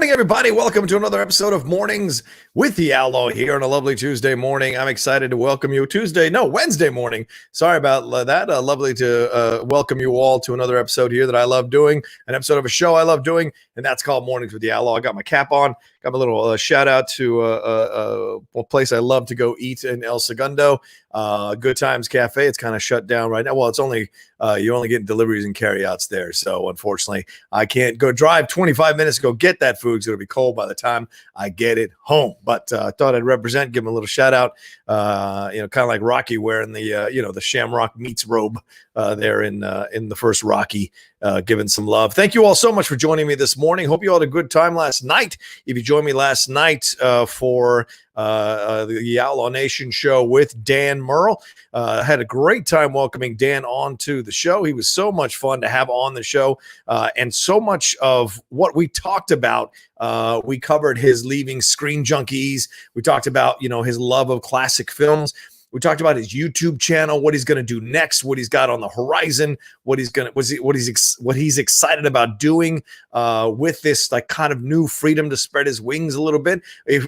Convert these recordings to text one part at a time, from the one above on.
morning, everybody. Welcome to another episode of Mornings with the Outlaw here on a lovely Tuesday morning. I'm excited to welcome you Wednesday morning. Sorry about that. Lovely to welcome you all to another episode here that I love doing, an episode of a show I love doing, and that's called Mornings with the Outlaw. I got my cap on. Got my little shout out to a place I love to go eat in El Segundo, Good Times Cafe. It's kind of shut down right now. Well, it's only you only get deliveries and carryouts there, so unfortunately, I can't go drive 25 minutes to go get that food. It's going to be cold by the time I get it home. But I thought I'd represent, give him a little shout out. Kind of like Rocky wearing the Shamrock meats robe there in the first Rocky. Giving some love. Thank you all so much for joining me this morning. Hope you all had a good time last night. If you joined me last night for the Outlaw Nation show with Dan Merle, had a great time welcoming Dan onto the show. He was so much fun to have on the show, and so much of what we talked about. We covered his leaving Screen Junkies. We talked about his love of classic films. We talked about his YouTube channel, what he's going to do next, what he's got on the horizon, what he's excited about doing with this like kind of new freedom to spread his wings a little bit,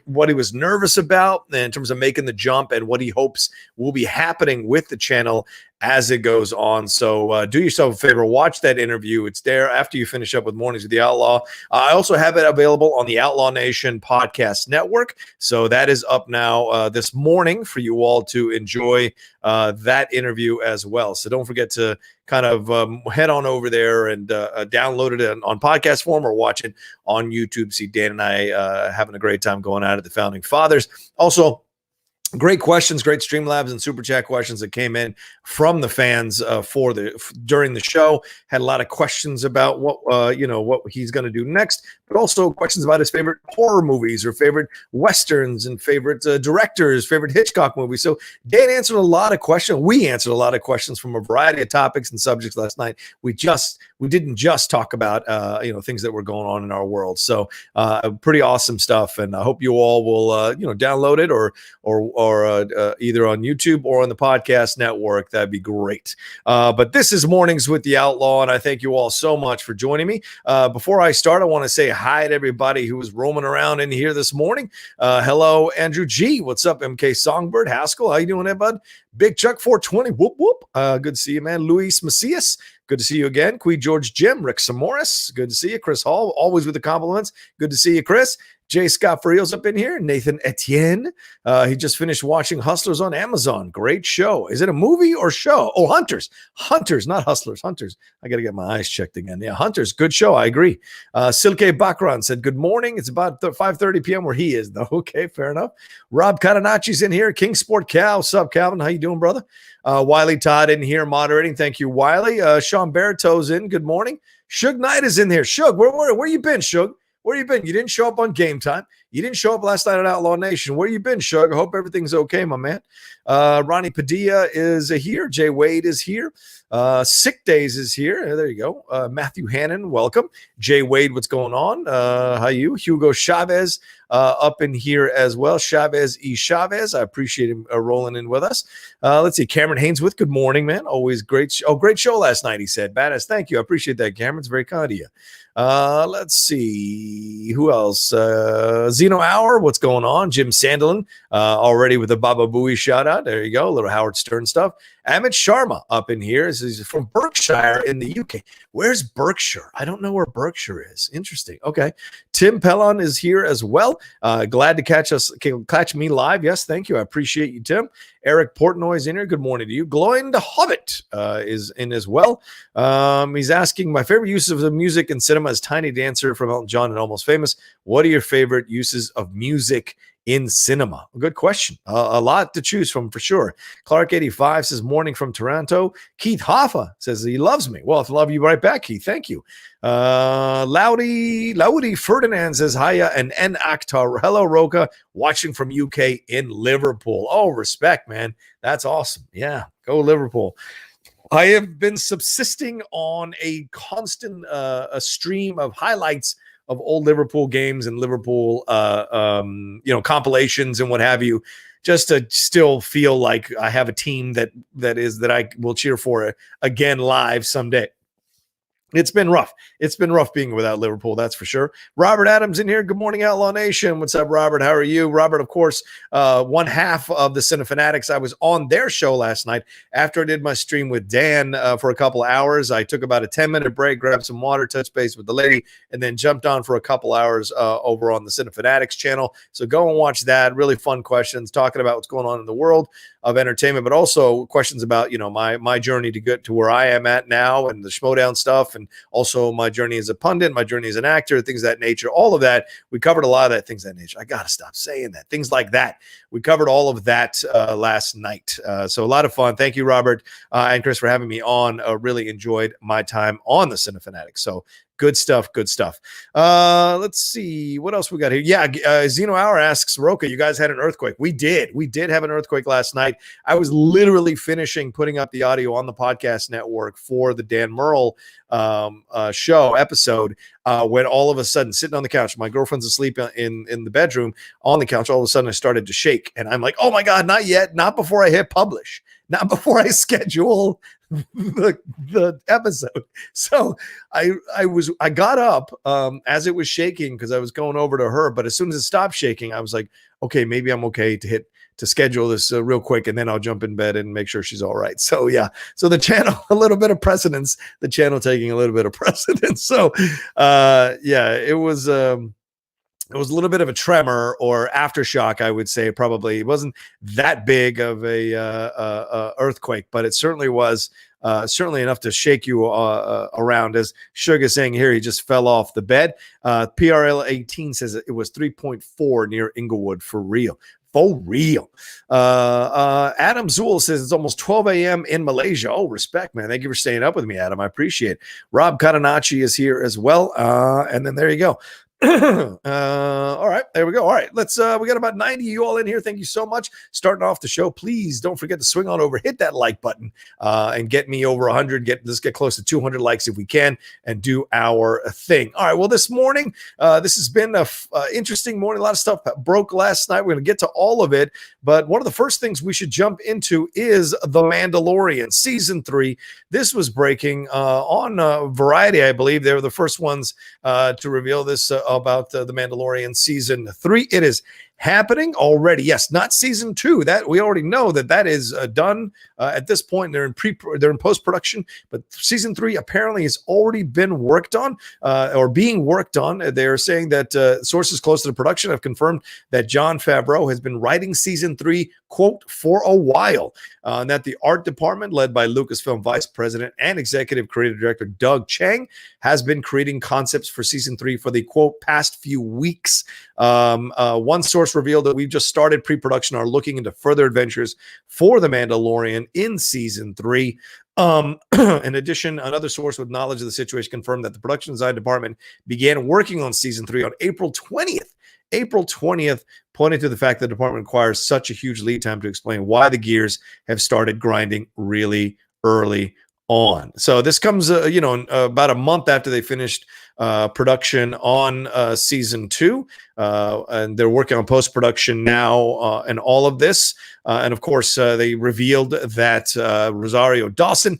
what he was nervous about in terms of making the jump, and what he hopes will be happening with the channel as it goes on. So do yourself a favor, watch that interview. It's there after you finish up with Mornings with the Outlaw. I also have it available on the Outlaw Nation podcast network. So that is up now this morning for you all to enjoy that interview as well. So don't forget to kind of head on over there and download it on podcast form or watch it on YouTube. See Dan and I having a great time going out at the Founding Fathers. Also, great questions, great Streamlabs and Super Chat questions that came in from the fans during the show. Had a lot of questions about what he's going to do next, but also questions about his favorite horror movies or favorite westerns and favorite directors, favorite Hitchcock movies. So Dan answered a lot of questions. We answered a lot of questions from a variety of topics and subjects last night. We didn't just talk about things that were going on in our world. So pretty awesome stuff, and I hope you all will download it or either on YouTube or on the podcast network. That'd be great. But this is Mornings with the Outlaw, and I thank you all so much for joining me. Before I start, I want to say hi to everybody who was roaming around in here this morning. Hello, Andrew G. What's up, MK Songbird? Haskell, how you doing there, bud? Big Chuck 420. Whoop, whoop. Good to see you, man. Luis Macias. Good to see you again. Queen George Jim. Rick Samoris. Good to see you. Chris Hall, always with the compliments. Good to see you, Chris. Jay Scott Friel's up in here. Nathan Etienne. He just finished watching Hustlers on Amazon. Great show. Is it a movie or show? Oh, Hunters. Hunters, not Hustlers. Hunters. I got to get my eyes checked again. Yeah, Hunters. Good show. I agree. Silke Bakran said, good morning. It's about 5:30 p.m. where he is, though. Okay, fair enough. Rob Catanacci's in here. King Sport Cal. What's up, Calvin? How you doing, brother? Wiley Todd in here moderating. Thank you, Wiley. Sean Barreto's in. Good morning. Suge Knight is in here. Suge, where you been, Suge? Where you been? You didn't show up on Game Time. You didn't show up last night on Outlaw Nation. Where you been, Suge? I hope everything's okay, my man. Ronnie Padilla is here. Jay Wade is here. Sick Days is here. There you go. Matthew Hannon, welcome. Jay Wade, what's going on? How you? Hugo Chavez up in here as well. Chavez E. Chavez. I appreciate him rolling in with us. Let's see. Cameron Hainsworth, good morning, man. Always great. Great show last night, he said. Badass. Thank you. I appreciate that, Cameron. It's very kind of you. Let's see. Who else? Zeno Hour, what's going on? Jim Sandelin, already with a Baba Booey shout out. There you go. A little Howard Stern stuff. Amit Sharma up in here. He's from Berkshire in the UK. Where's Berkshire? I don't know where Berkshire is. Interesting. Okay. Tim Pellon is here as well. Glad to catch me live. Yes, thank you. I appreciate you, Tim. Eric Portnoy's in here. Good morning to you. Gloin the Hobbit is in as well. He's asking, my favorite uses of the music in cinema is Tiny Dancer from Elton John and Almost Famous. What are your favorite uses of music in cinema? Good question. A lot to choose from for sure. Clark85 says, morning from Toronto. Keith Hoffa says he loves me. Well, I love you right back, Keith. Thank you. Laudi Ferdinand says, hiya, and N Akhtar. Hello, Rocha, watching from UK in Liverpool. Oh, respect, man. That's awesome. Yeah, go Liverpool. I have been subsisting on a constant a stream of highlights of old Liverpool games and Liverpool, compilations and what have you, just to still feel like I have a team that I will cheer for again live someday. It's been rough. It's been rough being without Liverpool, that's for sure. Robert Adams in here. Good morning, Outlaw Nation. What's up, Robert? How are you? Robert, of course, one half of the Cinefanatics. I was on their show last night after I did my stream with Dan for a couple of hours. I took about a 10-minute break, grabbed some water, touched base with the lady, and then jumped on for a couple hours over on the Cinefanatics channel. So go and watch that. Really fun questions, talking about what's going on in the world of entertainment, but also questions about, my journey to get to where I am at now and the Schmodown stuff, and also my journey as a pundit, my journey as an actor, things of that nature. All of that, we covered a lot of that, things of that nature. I got to stop saying that. Things like that. We covered all of that last night. So a lot of fun. Thank you, Robert and Chris, for having me on. Really enjoyed my time on the Cinefanatics. So good stuff. Good stuff. Let's see what else we got here. Yeah. Zeno Hour asks, Rocha, you guys had an earthquake. We did. We did have an earthquake last night. I was literally finishing putting up the audio on the podcast network for the Dan Merle show episode when all of a sudden, sitting on the couch, my girlfriend's asleep in the bedroom on the couch. All of a sudden I started to shake, and I'm like, oh my God, not yet. Not before I hit publish. Not before I schedule the episode. So I got up as it was shaking because I was going over to her, but as soon as it stopped shaking, I was like, okay, maybe I'm okay to schedule this real quick, and then I'll jump in bed and make sure she's all right. So yeah, so the channel, a little bit of precedence, the channel taking a little bit of precedence. So yeah, it was a little bit of a tremor or aftershock, I would say. Probably it wasn't that big of a earthquake, but it certainly was certainly enough to shake you around. As Sugar saying here, he just fell off the bed. PRL 18 says it was 3.4 near Inglewood. For real. For real. Adam Zool says it's almost 12 a.m. in Malaysia. Oh, respect, man. Thank you for staying up with me, Adam. I appreciate it. Rob Katanachi is here as well. And then there you go. All right, there we go. All right, let's we got about 90 of you all in here. Thank you so much. Starting off the show, please don't forget to swing on over, hit that like button, and get me over 100. Let's get close to 200 likes if we can, and do our thing. All right, well, this morning, this has been a interesting morning. A lot of stuff broke last night. We're going to get to all of it, but one of the first things we should jump into is The Mandalorian season 3. This was breaking on Variety, I believe. They were the first ones to reveal this about the Mandalorian season 3. It is happening already. Yes, not season 2. That we already know that is done at this point. They're in post-production, but season 3 apparently has already been worked on or being worked on. They are saying that sources close to the production have confirmed that Jon Favreau has been writing season 3, quote, for a while, and that the art department, led by Lucasfilm Vice President and Executive Creative Director Doug Chang, has been creating concepts for season 3 for the, quote, past few weeks. One source revealed that we've just started pre-production, are looking into further adventures for The Mandalorian in season 3. In addition, another source with knowledge of the situation confirmed that the production design department began working on season 3 on April 20th. April 20th, pointing to the fact that the department requires such a huge lead time to explain why the gears have started grinding really early on. So this comes, about a month after they finished production on season 2, and they're working on post-production now and all of this. And of course, they revealed that Rosario Dawson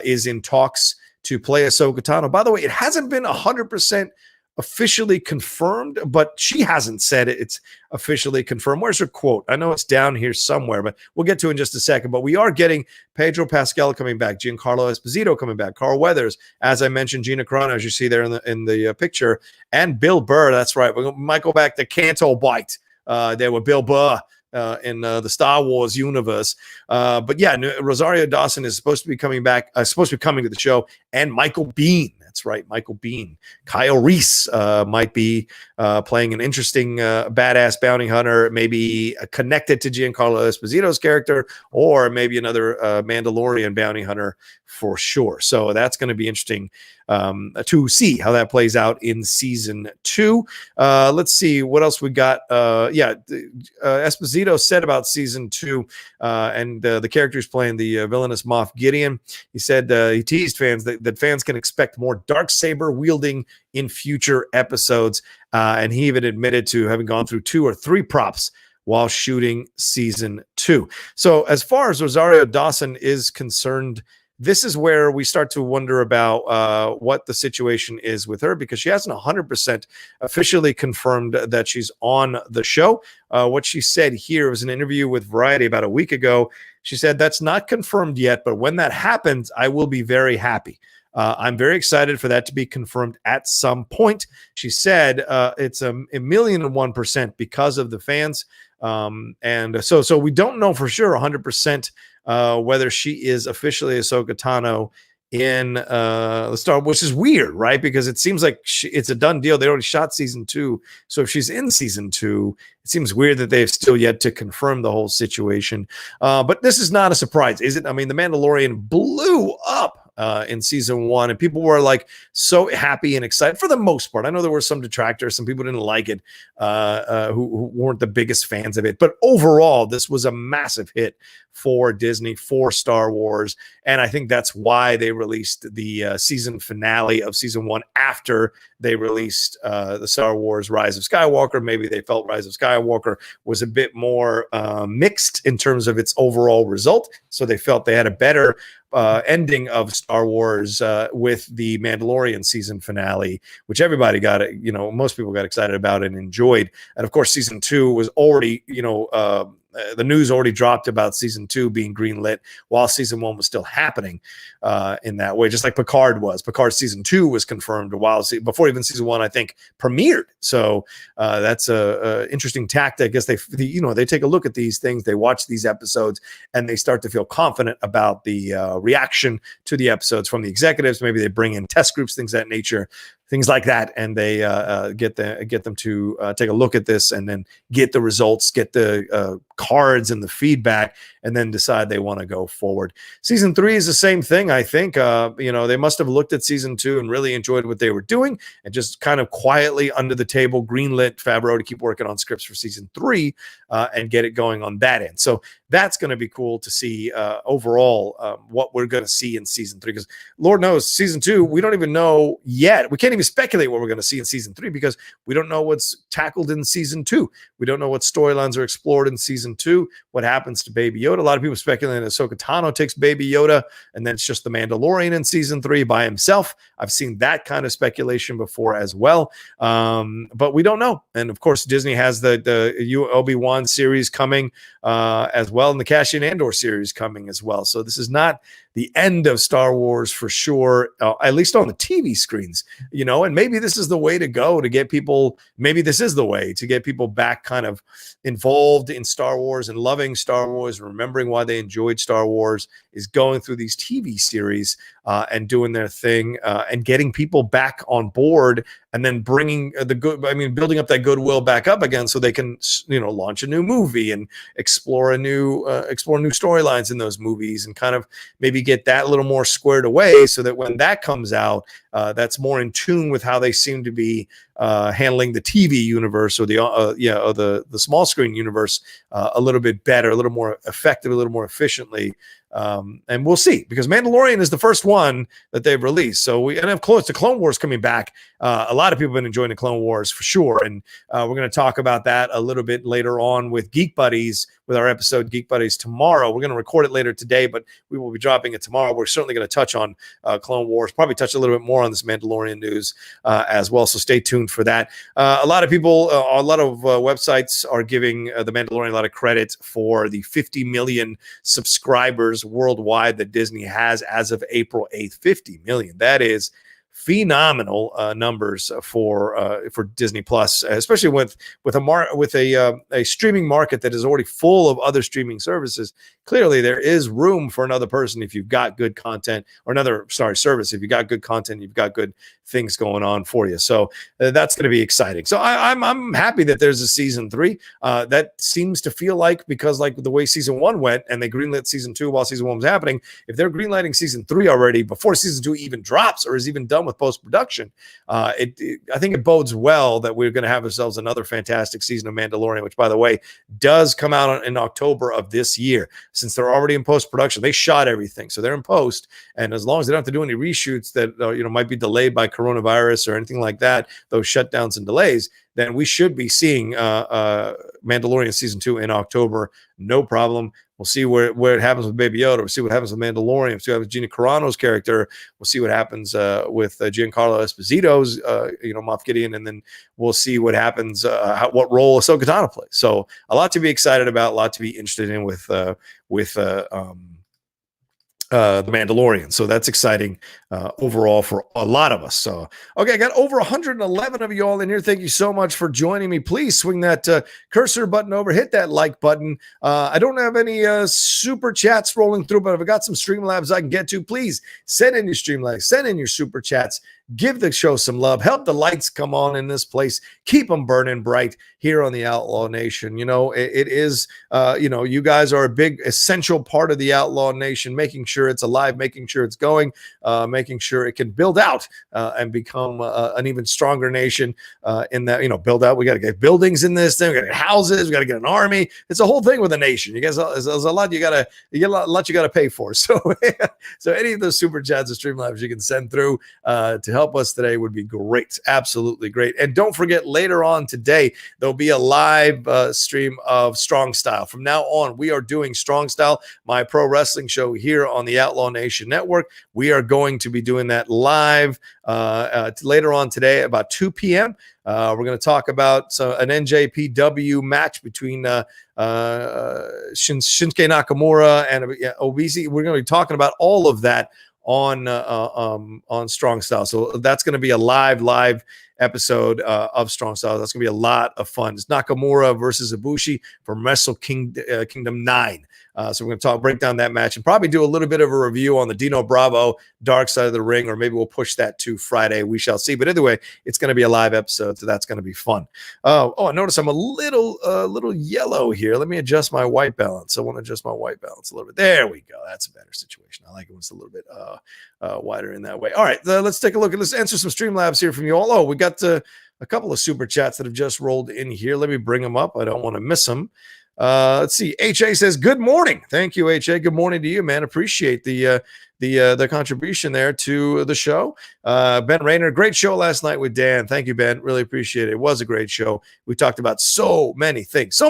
is in talks to play Ahsoka Tano. By the way, it hasn't been 100% officially confirmed, but she hasn't said it's officially confirmed. Where's her quote? I know it's down here somewhere, but we'll get to it in just a second. But we are getting Pedro Pascal coming back, Giancarlo Esposito coming back, Carl Weathers, as I mentioned, Gina Carano, as you see there in the picture, and Bill Burr. That's right. We might go back to Canto Bight there with Bill Burr in the Star Wars universe. But yeah, Rosario Dawson is supposed to be coming back, supposed to be coming to the show, and Michael Biehn. That's right, Michael Biehn. Kyle Reese might be playing an interesting badass bounty hunter, maybe connected to Giancarlo Esposito's character, or maybe another Mandalorian bounty hunter for sure. So that's going to be interesting to see how that plays out in season 2. Let's see what else we got. Esposito said about season 2 and the characters playing the villainous Moff Gideon. He said he teased fans that fans can expect more Darksaber wielding in future episodes, and he even admitted to having gone through 2 or 3 props while shooting season 2. So as far as Rosario Dawson is concerned, this is where we start to wonder about what the situation is with her, because she hasn't 100% officially confirmed that she's on the show. What she said here was an interview with Variety about a week ago. She said, "That's not confirmed yet, but when that happens, I will be very happy. I'm very excited for that to be confirmed at some point." She said it's a 1,001% because of the fans. And so we don't know for sure 100% whether she is officially Ahsoka Tano in the Star, which is weird, right? Because it seems like it's a done deal. They already shot season 2. So if she's in season 2, it seems weird that they've still yet to confirm the whole situation. But this is not a surprise, is it? I mean, The Mandalorian blew up in season 1, and people were like so happy and excited for the most part. I know there were some detractors, some people didn't like it, who weren't the biggest fans of it, but overall this was a massive hit for Disney, for Star Wars, and I think that's why they released the season finale of season 1 after they released the Star Wars Rise of Skywalker. Maybe they felt Rise of Skywalker was a bit more mixed in terms of its overall result, so they felt they had a better ending of Star Wars with the Mandalorian season finale, which everybody got, most people got excited about and enjoyed. And of course, season 2 was already, the news already dropped about season 2 being greenlit while season 1 was still happening in that way, just like Picard was. Picard season 2 was confirmed before even season 1, I think, premiered. So that's a interesting tactic. I guess they take a look at these things, they watch these episodes, and they start to feel confident about the reaction to the episodes from the executives. Maybe they bring in test groups, things of that nature, things like that, and they get them to take a look at this and then get the results, get the cards and the feedback, and then decide they want to go forward. Season 3 is the same thing, I think. They must have looked at season 2 and really enjoyed what they were doing, and just kind of quietly under the table greenlit Favreau to keep working on scripts for season 3 and get it going on that end. So that's going to be cool to see overall what we're going to see in season 3, because Lord knows season 2, we don't even know yet. We can't even speculate what we're going to see in season 3 because we don't know what's tackled in season 2. We don't know what storylines are explored in season 2, what happens to Baby Yoda. A lot of people speculating that Ahsoka Tano takes Baby Yoda and then it's just the Mandalorian in season 3 by himself. I've seen that kind of speculation before as well, but we don't know. And of course, Disney has the Obi-Wan series coming as well, and the Cassian Andor series coming as well. So this is not the end of Star Wars for sure, at least on the TV screens, and maybe this is the way to go to get people, maybe this is the way to get people back kind of involved in Star Wars and loving Star Wars, remembering why they enjoyed Star Wars, is going through these TV series and doing their thing and getting people back on board, and then bringing building up that goodwill back up again so they can, launch a new movie and explore new storylines in those movies, and kind of maybe get that a little more squared away so that when that comes out, that's more in tune with how they seem to be handling the TV universe or the small screen universe a little bit better, a little more effective, a little more efficiently. And we'll see, because Mandalorian is the first one that they've released. So and of course the Clone Wars coming back. A lot of people have been enjoying the Clone Wars for sure. And we're going to talk about that a little bit later on with Geek Buddies, with our episode Geek Buddies tomorrow. We're going to record it later today, but we will be dropping it tomorrow. We're certainly going to touch on Clone Wars, probably touch a little bit more on this Mandalorian news as well. So stay tuned for that. A lot of people, a lot of websites are giving the Mandalorian a lot of credit for the 50 million subscribers worldwide that Disney has as of April 8th. 50 million. That is phenomenal numbers for Disney Plus, especially with a streaming market that is already full of other streaming services. Clearly, there is room for another person if you've got good content, or another service if you've got good content, you've got good things going on for you. So that's going to be exciting. So I'm happy that there's a season 3. That seems to feel like, because like the way season 1 went, and they greenlit season 2 while season 1 was happening, if they're greenlighting season 3 already before season 2 even drops or is even done with post-production, I think it bodes well that we're going to have ourselves another fantastic season of Mandalorian, which, by the way, does come out in October of this year. Since they're already in post-production, they shot everything, so they're in post, and as long as they don't have to do any reshoots that might be delayed by coronavirus or anything like that, those shutdowns and delays, then we should be seeing Mandalorian season 2 in October. No problem. We'll see where it happens with Baby Yoda. We'll see what happens with Mandalorian. We'll see what happens with Gina Carano's character. We'll see what happens with Giancarlo Esposito's, Moff Gideon, and then we'll see what happens, what role Ahsoka Tano plays. So a lot to be excited about, a lot to be interested in with the Mandalorian. So that's exciting overall for a lot of us. So, okay, I got over 111 of you all in here. Thank you so much for joining me. Please swing that cursor button over, hit that like button. I don't have any super chats rolling through, but if I got some Streamlabs I can get to, please send in your Streamlabs, send in your super chats. Give the show some love. Help the lights come on in this place. Keep them burning bright here on the Outlaw Nation. It is, you guys are a big essential part of the Outlaw Nation, making sure it's alive, making sure it's going, making sure it can build out and become an even stronger nation in that, build out. We got to get buildings in this thing. We got to get houses. We got to get an army. It's a whole thing with a nation. You guys, there's a lot you got to pay for. So, so any of those super chats or Streamlabs you can send through to help us today would be great. Absolutely great. And don't forget, later on today, there'll be a live stream of Strong Style. From now on, we are doing Strong Style, my pro wrestling show here on the Outlaw Nation Network. We are going to be doing that live later on today, about 2 p.m. We're going to talk about an NJPW match between Shinsuke Nakamura and Obese. We're going to be talking about all of that on Strong Style. So that's going to be a live episode of Strong Style. That's going to be a lot of fun. It's Nakamura versus Ibushi from Wrestle Kingdom 9. So we're going to break down that match and probably do a little bit of a review on the Dino Bravo Dark Side of the Ring, or maybe we'll push that to Friday. We shall see. But either way, it's going to be a live episode, so that's going to be fun. I notice I'm a little yellow here. Let me adjust my white balance. I want to adjust my white balance a little bit. There we go. That's a better situation. I like it when it's a little bit wider in that way. All right, let's take a look. Let's answer some Streamlabs here from you all. Oh, we got a couple of super chats that have just rolled in here. Let me bring them up. I don't want to miss them. Let's see. HA says, good morning. Thank you, HA. Good morning to you, man. Appreciate the contribution there to the show. Ben Rayner, great show last night with Dan. Thank you, Ben. Really appreciate it. It was a great show. We talked about so many things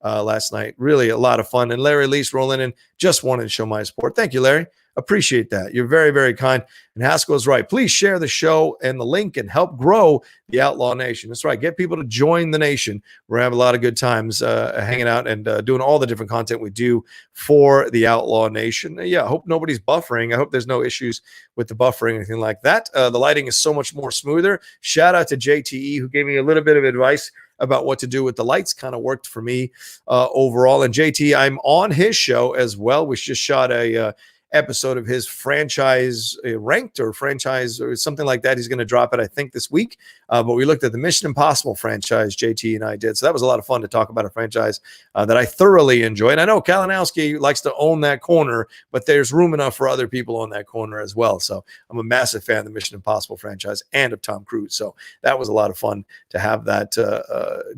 last night. Really a lot of fun. And Larry Lease rolling in, just wanted to show my support. Thank you, Larry. Appreciate that. You're very, very kind. And Haskell's right. Please share the show and the link and help grow the Outlaw Nation. That's right. Get people to join the nation. We're having a lot of good times hanging out and doing all the different content we do for the Outlaw Nation. I hope nobody's buffering. I hope there's no issues with the buffering or anything like that. The lighting is so much more smoother. Shout out to JTE, who gave me a little bit of advice about what to do with the lights. Kind of worked for me overall. And JT, I'm on his show as well. We just shot a episode of his franchise ranked or franchise or something like that. He's going to drop it, I think, this week. But we looked at the Mission Impossible franchise, JT and I did. So that was a lot of fun to talk about a franchise that I thoroughly enjoy. And I know Kalinowski likes to own that corner, but there's room enough for other people on that corner as well. So I'm a massive fan of the Mission Impossible franchise and of Tom Cruise. So that was a lot of fun to have that,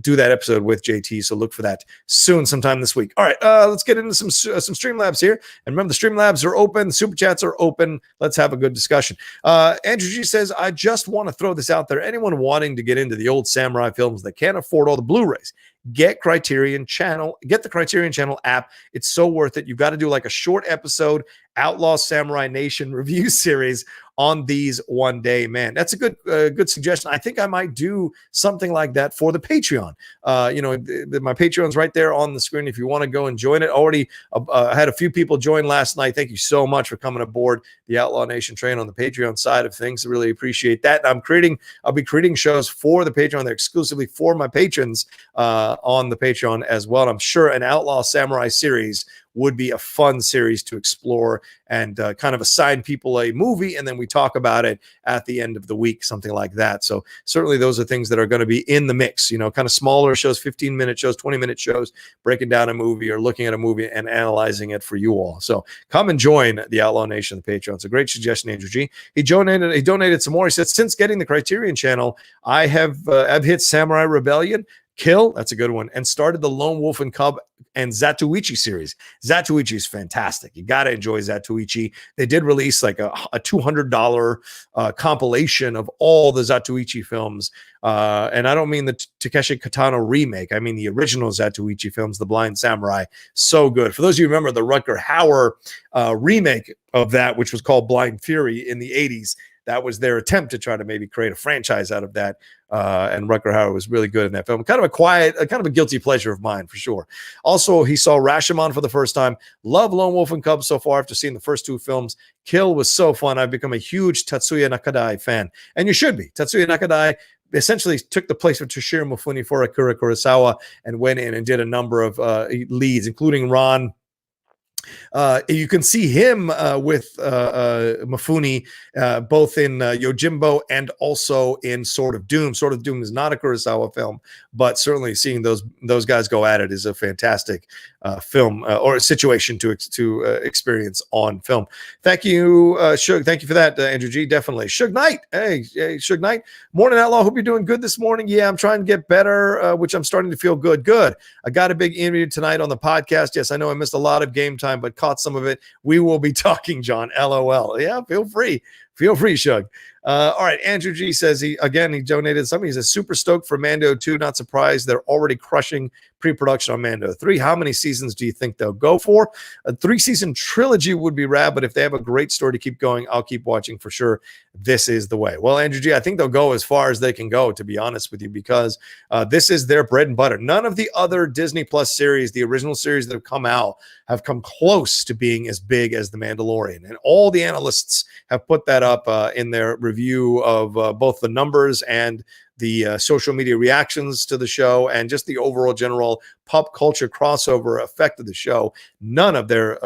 do that episode with JT. So look for that soon, sometime this week. All right, let's get into some Streamlabs here. And remember, the Streamlabs are open. The super chats are open. Let's have a good discussion. Andrew G says, I just want to throw this out there. Anyone wanting to get into the old samurai films that can't afford all the Blu-rays, get the Criterion Channel app. It's so worth it. You've got to do like a short episode Outlaw Samurai Nation review series on these one day, man. That's a good suggestion. I think I might do something like that for the Patreon. My Patreon's right there on the screen if you want to go and join it. Already had a few people join last night. Thank you so much for coming aboard the Outlaw Nation train on the Patreon side of things. I really appreciate that. I'll be creating shows for the Patreon. They're exclusively for my patrons on the Patreon as well. And I'm sure an Outlaw Samurai series would be a fun series to explore and kind of assign people a movie, and then we talk about it at the end of the week, something like that. So certainly those are things that are going to be in the mix, kind of smaller shows, 15-minute shows, 20-minute shoys, breaking down a movie or looking at a movie and analyzing it for you all. So come and join the Outlaw Nation, the Patreon. It's a great suggestion, Andrew G. He donated some more. He said, since getting the Criterion Channel, I've hit Samurai Rebellion, Kill, that's a good one, and started the Lone Wolf and Cub and Zatoichi series. Zatoichi is fantastic. You got to enjoy Zatoichi. They did release like a $200 compilation of all the Zatoichi films. And I don't mean the Takeshi Kitano remake. I mean the original Zatoichi films, The Blind Samurai. So good. For those of you who remember the Rutger Hauer remake of that, which was called Blind Fury in the 80s, that was their attempt to try to maybe create a franchise out of that. And Rutger Hauer was really good in that film. Kind of a guilty pleasure of mine for sure. Also, he saw Rashomon for the first time. Love Lone Wolf and Cub so far after seeing the first two films. Kill was so fun. I've become a huge Tatsuya Nakadai fan. And you should be. Tatsuya Nakadai essentially took the place of Toshiro Mifune for Akira Kurosawa and went in and did a number of leads, including Ron. You can see him with Mifune both in Yojimbo and also in Sword of Doom. Sword of Doom is not a Kurosawa film, but certainly seeing those guys go at it is a fantastic film or a situation to experience on film. Thank you, Suge. Thank you for that, Andrew G. Definitely. Suge Knight. Hey, Suge Knight. Morning, Outlaw. Hope you're doing good this morning. Yeah, I'm trying to get better, which I'm starting to feel good. Good. I got a big interview tonight on the podcast. Yes, I know I missed a lot of game time, but caught some of it. We will be talking, John. LOL. Yeah, feel free. Feel free, Shug. All right. Andrew G says he donated something. He says super stoked for Mando 2. Not surprised. They're already crushing pre-production on Mando 3. How many seasons do you think they'll go for? A 3-season trilogy would be rad, but if they have a great story to keep going, I'll keep watching for sure. This is the way. Well, Andrew G, I think they'll go as far as they can go, to be honest with you, because this is their bread and butter. None of the other Disney Plus series, the original series that have come out, have come close to being as big as The Mandalorian. And all the analysts have put that up in their review of both the numbers and the social media reactions to the show and just the overall general pop culture crossover effect of the show. None of their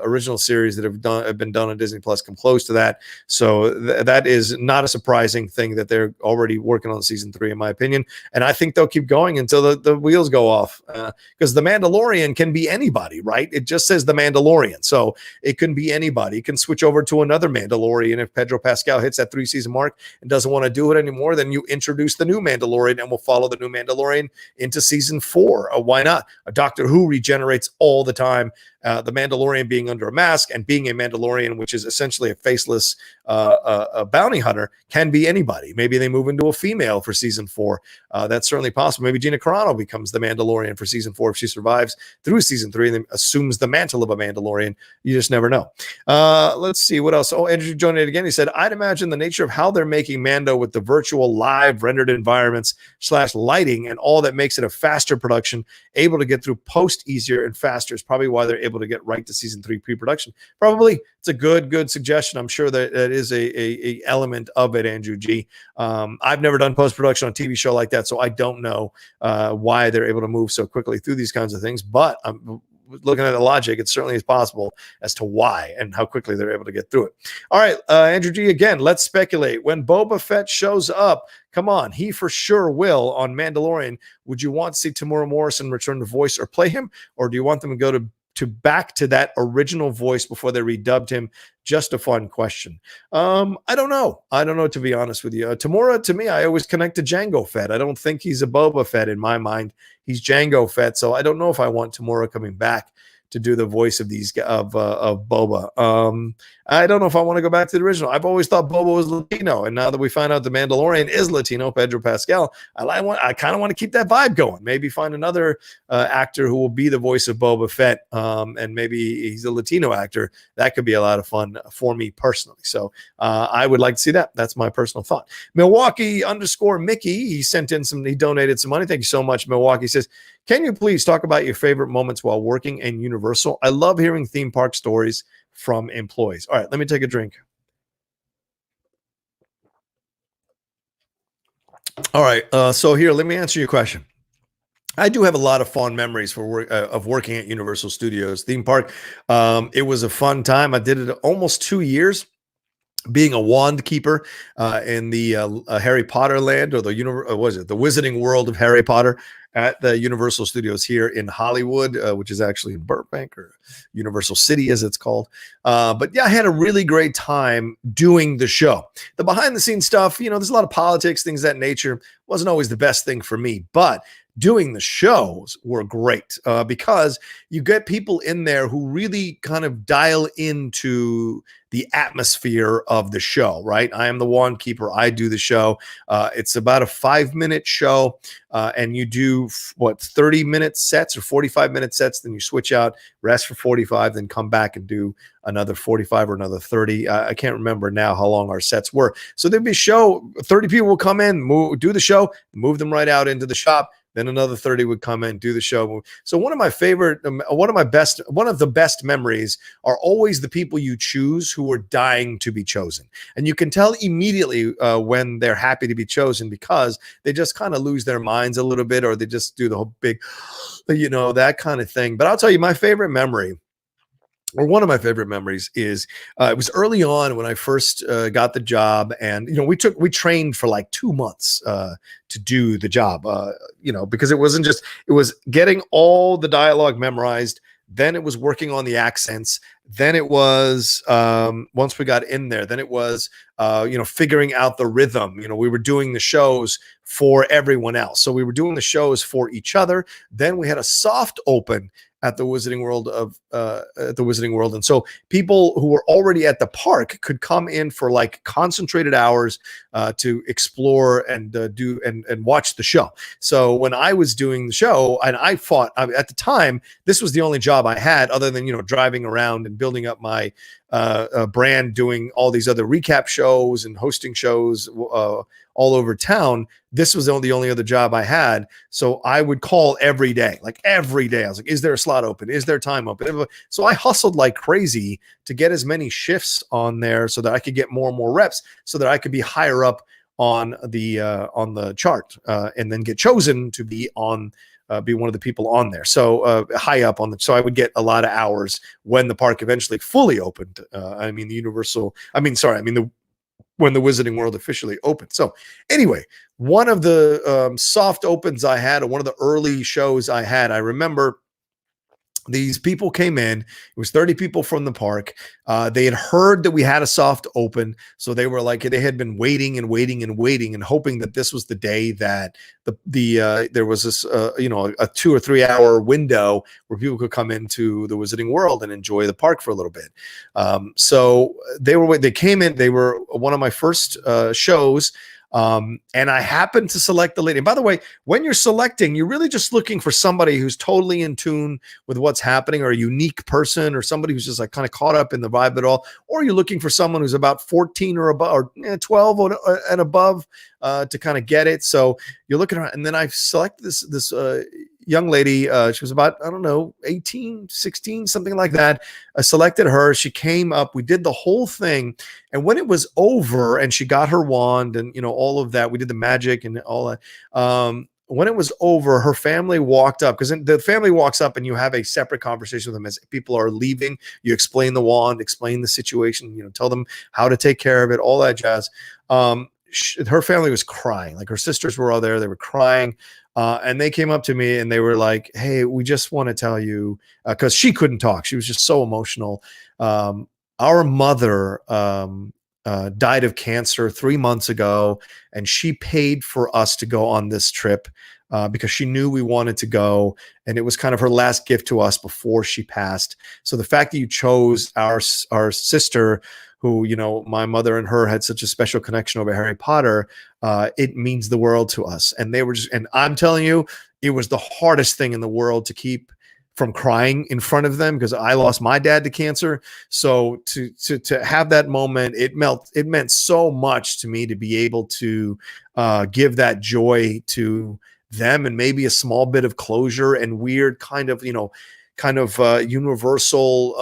original series that have been done on Disney Plus come close to that. So that is not a surprising thing that they're already working on season 3, in my opinion. And I think they'll keep going until the wheels go off, because The Mandalorian can be anybody, right? It just says The Mandalorian. So it can be anybody. It can switch over to another Mandalorian. If Pedro Pascal hits that 3-season mark and doesn't want to do it anymore, then you introduce the new Mandalorian and we'll follow the new Mandalorian into season 4. Why not? A Doctor Who regenerates all the time. The Mandalorian being under a mask and being a Mandalorian, which is essentially a faceless a bounty hunter, can be anybody. Maybe they move into a female for season 4. That's certainly possible. Maybe Gina Carano becomes the Mandalorian for season 4 if she survives through season 3 and then assumes the mantle of a Mandalorian. You just never know. Let's see what else. Oh, Andrew donated again. He said, I'd imagine the nature of how they're making Mando with the virtual live rendered environments / lighting and all that makes it a faster production, able to get through post easier and faster is probably why they're able to get right to season 3 pre-production. Probably. It's a good suggestion. I'm sure that is a element of it, Andrew G. I've never done post-production on a TV show like that, so I don't know why they're able to move so quickly through these kinds of things, but I'm looking at the logic, it certainly is possible as to why and how quickly they're able to get through it. All right, Andrew G, again, let's speculate. When Boba Fett shows up, come on, he for sure will on Mandalorian. Would you want to see Tamora Morrison return to voice or play him, or do you want them to go to back to that original voice before they redubbed him? Just a fun question. I don't know. To be honest with you. Tamora, to me, I always connect to Jango Fett. I don't think he's a Boba Fett in my mind. He's Jango Fett. So I don't know if I want Tamora coming back to do the voice of Boba. I don't know if I want to go back to the original. I've always thought Boba was Latino, and now that we find out the Mandalorian is Latino, Pedro Pascal, I kind of want to keep that vibe going. Maybe find another actor who will be the voice of Boba Fett, and maybe he's a Latino actor. That could be a lot of fun for me personally. So I would like to see that. That's my personal thought. Milwaukee_Mickey, he donated some money. Thank you so much, Milwaukee. He says, can you please talk about your favorite moments while working in Universal? I love hearing theme park stories from employees. All right, let me take a drink. All right, so here, let me answer your question. I do have a lot of fond memories of working at Universal Studios theme park. It was a fun time. I did it almost 2 years, being a wand keeper in the Harry Potter land, or the Wizarding World of Harry Potter at the Universal Studios here in Hollywood, which is actually in Burbank, or Universal City as it's called. But yeah, I had a really great time doing the show. The behind the scenes stuff, there's a lot of politics, things of that nature, wasn't always the best thing for me, but doing the shows were great because you get people in there who really kind of dial into the atmosphere of the show, right? I am the wand keeper. I do the show. It's about a 5-minute show, and you do 30-minute sets or 45-minute sets. Then you switch out, rest for 45, then come back and do another 45 or another 30. I can't remember now how long our sets were. So there'd be a show, 30 people will come in, do the show, move them right out into the shop. Then another 30 would come in, do the show. So one of the best memories are always the people you choose who are dying to be chosen. And you can tell immediately when they're happy to be chosen because they just kind of lose their minds a little bit, or they just do the whole big, that kind of thing. But I'll tell you, my favorite memory, or one of my favorite memories, is it was early on when I first got the job, and we trained for like 2 months to do the job, because it was getting all the dialogue memorized. Then it was working on the accents. Then it was once we got in there, then it was figuring out the rhythm. We were doing the shows for everyone else, so we were doing the shows for each other. Then we had a soft open at the Wizarding World, and so people who were already at the park could come in for like concentrated hours to explore and do and watch the show. So when I was doing the show, and at the time, this was the only job I had other than driving around and building up my brand, doing all these other recap shows and hosting shows all over town. This was the only other job I had. So I would call every day. I was like, is there a slot open? Is there time open? So I hustled like crazy to get as many shifts on there so that I could get more and more reps, so that I could be higher up on the chart and then get chosen to be on be one of the people on there. So high up on so I would get a lot of hours when the park eventually fully opened. When the Wizarding World officially opened. So anyway, one of the soft opens I had, or one of the early shows I had, I remember these people came in. It was 30 people from the park. They had heard that we had a soft open. So they were like, they had been waiting and waiting and waiting and hoping that this was the day that there was this, a 2 or 3 hour window where people could come into the Wizarding World and enjoy the park for a little bit. So they came in, they were one of my first shows. And I happened to select the lady. And by the way, when you're selecting, you're really just looking for somebody who's totally in tune with what's happening, or a unique person, or somebody who's just like kind of caught up in the vibe at all. Or you're looking for someone who's about 14 or above, or 12 and above to kind of get it. So you're looking around, and then I selected this young lady. She was about, 18, 16, something like that. I selected her. She came up. We did the whole thing. And when it was over and she got her wand and, all of that, we did the magic and all that. When it was over, her family walked up, because the family walks up and you have a separate conversation with them as people are leaving. You explain the wand, explain the situation, tell them how to take care of it, all that jazz. Her family was crying. Like, her sisters were all there. They were crying. And they came up to me and they were like, hey, we just want to tell you, because she couldn't talk. She was just so emotional. Our mother died of cancer 3 months ago, and she paid for us to go on this trip because she knew we wanted to go. And it was kind of her last gift to us before she passed. So the fact that you chose our sister, who, my mother and her had such a special connection over Harry Potter, it means the world to us. And and I'm telling you, it was the hardest thing in the world to keep from crying in front of them, because I lost my dad to cancer. So to have that moment, it meant so much to me to be able to give that joy to them, and maybe a small bit of closure and weird kind of universal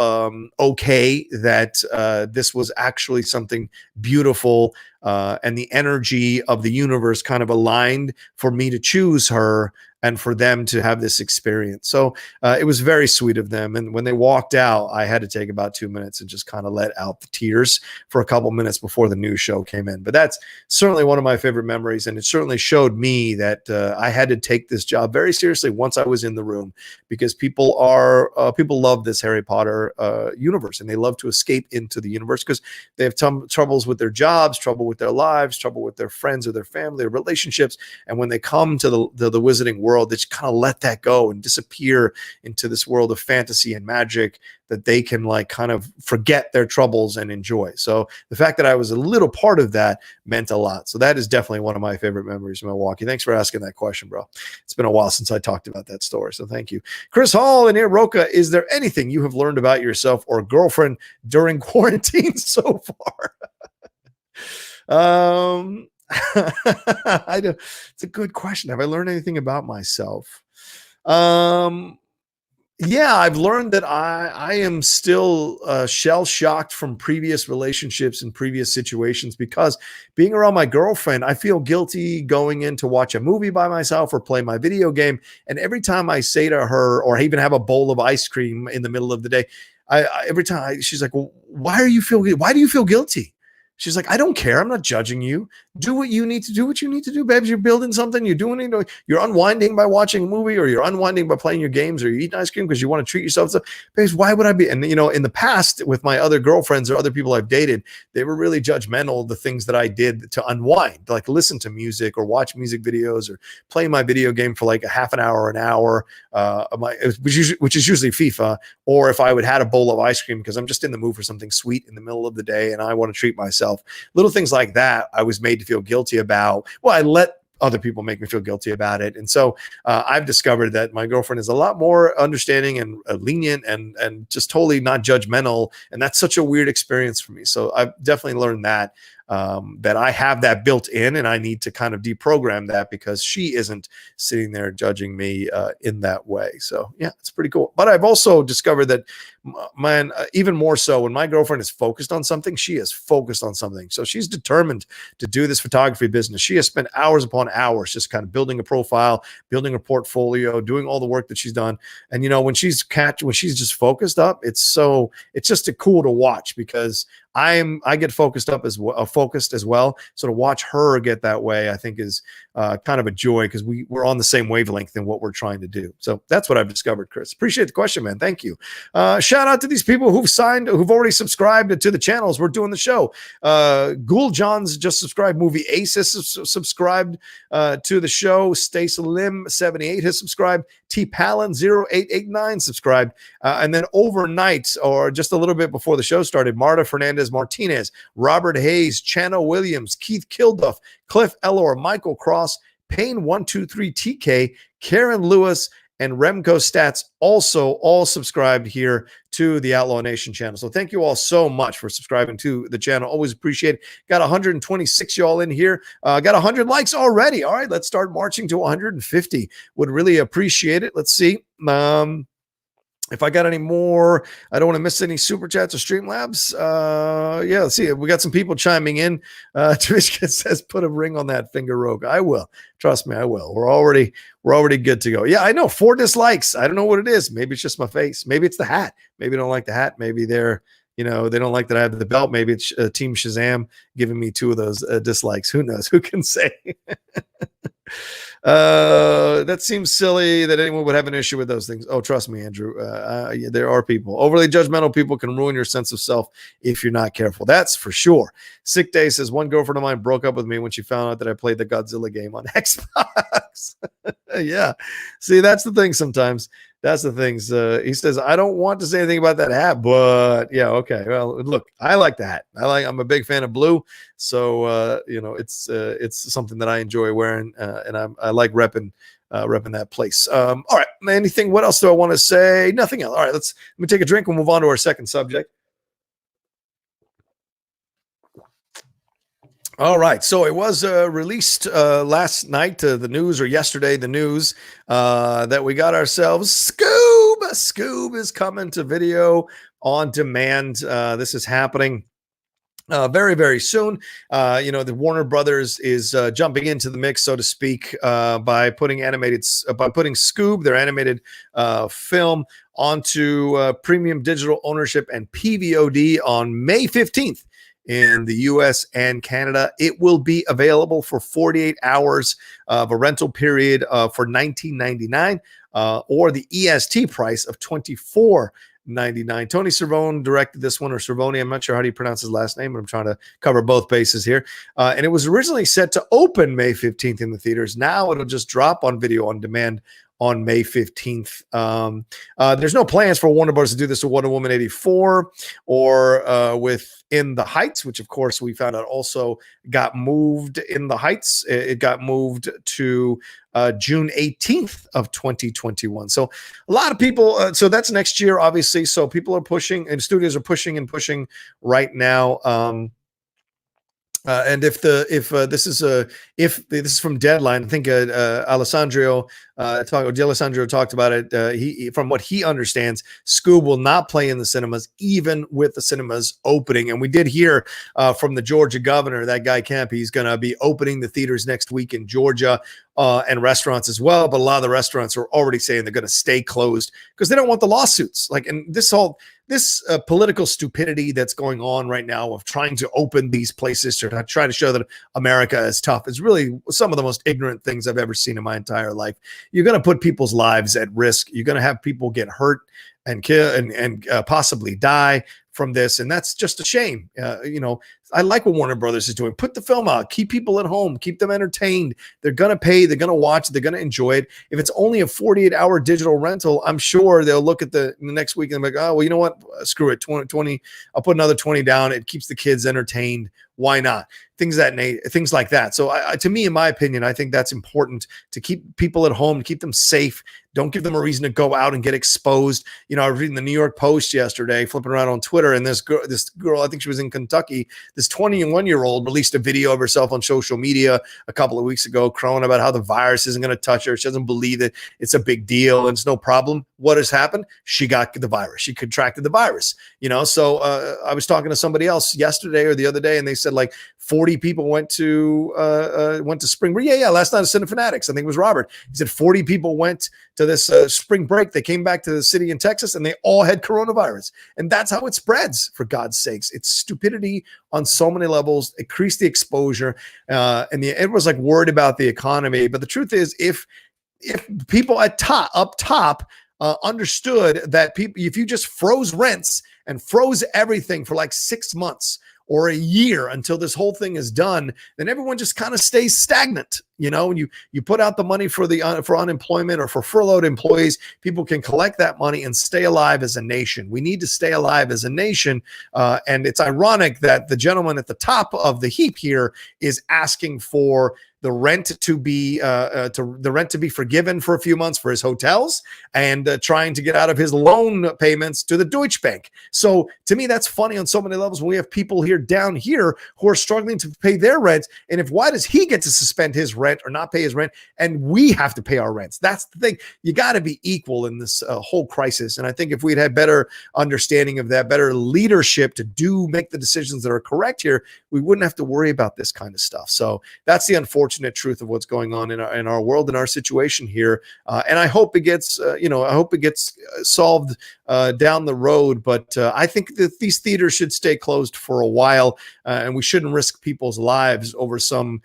okay that this was actually something beautiful, and the energy of the universe kind of aligned for me to choose her and for them to have this experience. So it was very sweet of them. And when they walked out, I had to take about 2 minutes and just kind of let out the tears for a couple minutes before the new show came in. But that's certainly one of my favorite memories. And it certainly showed me that I had to take this job very seriously once I was in the room, because people love this Harry Potter universe, and they love to escape into the universe because they have troubles with their jobs, trouble with their lives, trouble with their friends or their family, their relationships. And when they come to the Wizarding World, world, that kind of let that go and disappear into this world of fantasy and magic, that they can like kind of forget their troubles and enjoy. So the fact that I was a little part of that meant a lot. So that is definitely one of my favorite memories of Milwaukee. Thanks for asking that question, bro. It's been a while since I talked about that story. So thank you. Chris Hall and Rocha, is there anything you have learned about yourself or girlfriend during quarantine so far? I do. It's a good question. Have I learned anything about myself? Yeah, I've learned that I am still shell shocked from previous relationships and previous situations, because being around my girlfriend, I feel guilty going in to watch a movie by myself or play my video game. And every time I say to her, or even have a bowl of ice cream in the middle of the day, every time she's like, well, why do you feel guilty? She's like, I don't care. I'm not judging you. Do what you need to do, babes. You're building something. You're doing it. You're unwinding by watching a movie, or you're unwinding by playing your games, or you're eating ice cream because you want to treat yourself. So, babes, why would I be? And, in the past with my other girlfriends or other people I've dated, they were really judgmental of the things that I did to unwind, like listen to music or watch music videos or play my video game for like a half an hour or an hour, which is usually FIFA, or if I would had a bowl of ice cream because I'm just in the mood for something sweet in the middle of the day and I want to treat myself. Little things like that I was made to feel guilty about. Well, I let other people make me feel guilty about it. And so I've discovered that my girlfriend is a lot more understanding and lenient and just totally not judgmental. And that's such a weird experience for me. So I've definitely learned that I have that built in, and I need to kind of deprogram that, because she isn't sitting there judging me in that way. So yeah, it's pretty cool. But I've also discovered that, man, even more so when my girlfriend is focused on something, she is focused on something. So she's determined to do this photography business. She has spent hours upon hours just kind of building a profile, building a portfolio, doing all the work that she's done. And when she's just focused up, it's just cool to watch, because I get focused as well. So to watch her get that way, I think is kind of a joy, because we're on the same wavelength in what we're trying to do. So that's what I've discovered, Chris. Appreciate the question, man. Thank you. Shout out to these people who've already subscribed to the channels we're doing the show. Ghoul John's just subscribed. Movie Ace has subscribed to the show. Stace Lim 78 has subscribed. T Palin 0889 subscribed. And then overnight, or just a little bit before the show started, Marta Fernandez Martinez, Robert Hayes, Chano Williams, Keith Kilduff, Cliff Ellor, Michael Cross, Payne 123 TK, Karen Lewis, and Remco Stats also all subscribed here to the Outlaw Nation channel. So thank you all so much for subscribing to the channel. Always appreciate it. Got 126 y'all in here. Got 100 likes already. All right, let's start marching to 150. Would really appreciate it. Let's see. If I got any more, I don't want to miss any super chats or Streamlabs. Yeah, let's see. We got some people chiming in. Trishka says, "Put a ring on that finger, Rogue." I will. Trust me, I will. We're already good to go. Yeah, I know. 4 dislikes. I don't know what it is. Maybe it's just my face. Maybe it's the hat. Maybe they don't like the hat. Maybe they're, they don't like that I have the belt. Maybe it's Team Shazam giving me 2 of those dislikes. Who knows? Who can say? That seems silly that anyone would have an issue with those things. Oh, trust me, Andrew. Yeah, there are people. Overly judgmental people can ruin your sense of self if you're not careful. That's for sure. Sick Day says, one girlfriend of mine broke up with me when she found out that I played the Godzilla game on Xbox. Yeah. See, that's the thing sometimes. That's the things. He says, I don't want to say anything about that hat, but yeah, okay. Well, look, I like the hat. I'm a big fan of blue. So, it's something that I enjoy wearing, and I like repping that place. All right. Anything, what else do I want to say? Nothing else. All right, let me take a drink. We'll move on to our second subject. All right. So it was released last night, the news, or yesterday, the news that we got ourselves Scoob. Scoob is coming to video on demand. This is happening very, very soon. The Warner Brothers is jumping into the mix, so to speak, by putting Scoob, their animated film, onto premium digital ownership and PVOD on May 15th. In the US and Canada. It will be available for 48 hours of a rental period for $19.99 or the EST price of $24.99. $9.99. Tony Cervone directed this one, or Cervone. I'm not sure how do you pronounce his last name, but I'm trying to cover both bases here. And it was originally set to open May 15th in the theaters. Now it'll just drop on video on demand on May 15th. There's no plans for Warner Bros. To do this with Wonder Woman 84 or with In the Heights, which of course we found out also got moved. In the Heights, it got moved to June 18th of 2021. So a lot of people, so that's next year, obviously. So people are pushing, and studios are pushing right now. And if this is from Deadline, I think Alessandro talked about it. He, from what he understands, Scoob will not play in the cinemas, even with the cinemas opening. And we did hear from the Georgia governor, that guy Kemp, he's going to be opening the theaters next week in Georgia. And restaurants as well, but a lot of the restaurants are already saying they're going to stay closed because they don't want the lawsuits. Like, and this political stupidity that's going on right now of trying to open these places to try to show that America is tough is really some of the most ignorant things I've ever seen in my entire life. You're going to put people's lives at risk. You're going to have people get hurt and kill and possibly die from this, and that's just a shame. I like what Warner Brothers is doing. Put the film out, keep people at home, keep them entertained. They're gonna pay, they're gonna watch, they're gonna enjoy it. If it's only a 48-hour digital rental, I'm sure they'll look at the next week and be like, oh well, you know what? Screw it, 20. I'll put another 20 down. It keeps the kids entertained. Why not? Things like that. So to me, in my opinion, I think that's important to keep people at home, keep them safe. Don't give them a reason to go out and get exposed. I was reading the New York Post yesterday, flipping around on Twitter, and this girl, I think she was in Kentucky, this 21-year-old released a video of herself on social media a couple of weeks ago, crowing about how the virus isn't going to touch her. She doesn't believe that it's a big deal and it's no problem. What has happened? She got the virus. She contracted the virus. So I was talking to somebody else yesterday or the other day, and they said like 40 people went to spring break. Yeah. Last night at Cinefanatics, I think it was Robert. He said 40 people went to this spring break. They came back to the city in Texas, and they all had coronavirus. And that's how it spreads, for God's sakes. It's stupidity on so many levels. Increase the exposure. Everyone's like worried about the economy. But the truth is, if people up top understood that if you just froze rents and froze everything for like 6 months or a year until this whole thing is done, then everyone just kind of stays stagnant. When you put out the money for unemployment or for furloughed employees, people can collect that money and stay alive as a nation. We need to stay alive as a nation. And it's ironic that the gentleman at the top of the heap here is asking for the rent to be forgiven for a few months for his hotels, and trying to get out of his loan payments to the Deutsche Bank. So to me, that's funny on so many levels. We have people down here who are struggling to pay their rent. And why does he get to suspend his rent or not pay his rent, and we have to pay our rents? That's the thing. You got to be equal in this whole crisis. And I think if we'd had better understanding of that, better leadership to make the decisions that are correct here, we wouldn't have to worry about this kind of stuff. So that's the unfortunate truth of what's going on in our world, in our situation here. And I hope it gets, solved down the road. But I think that these theaters should stay closed for a while, and we shouldn't risk people's lives over some,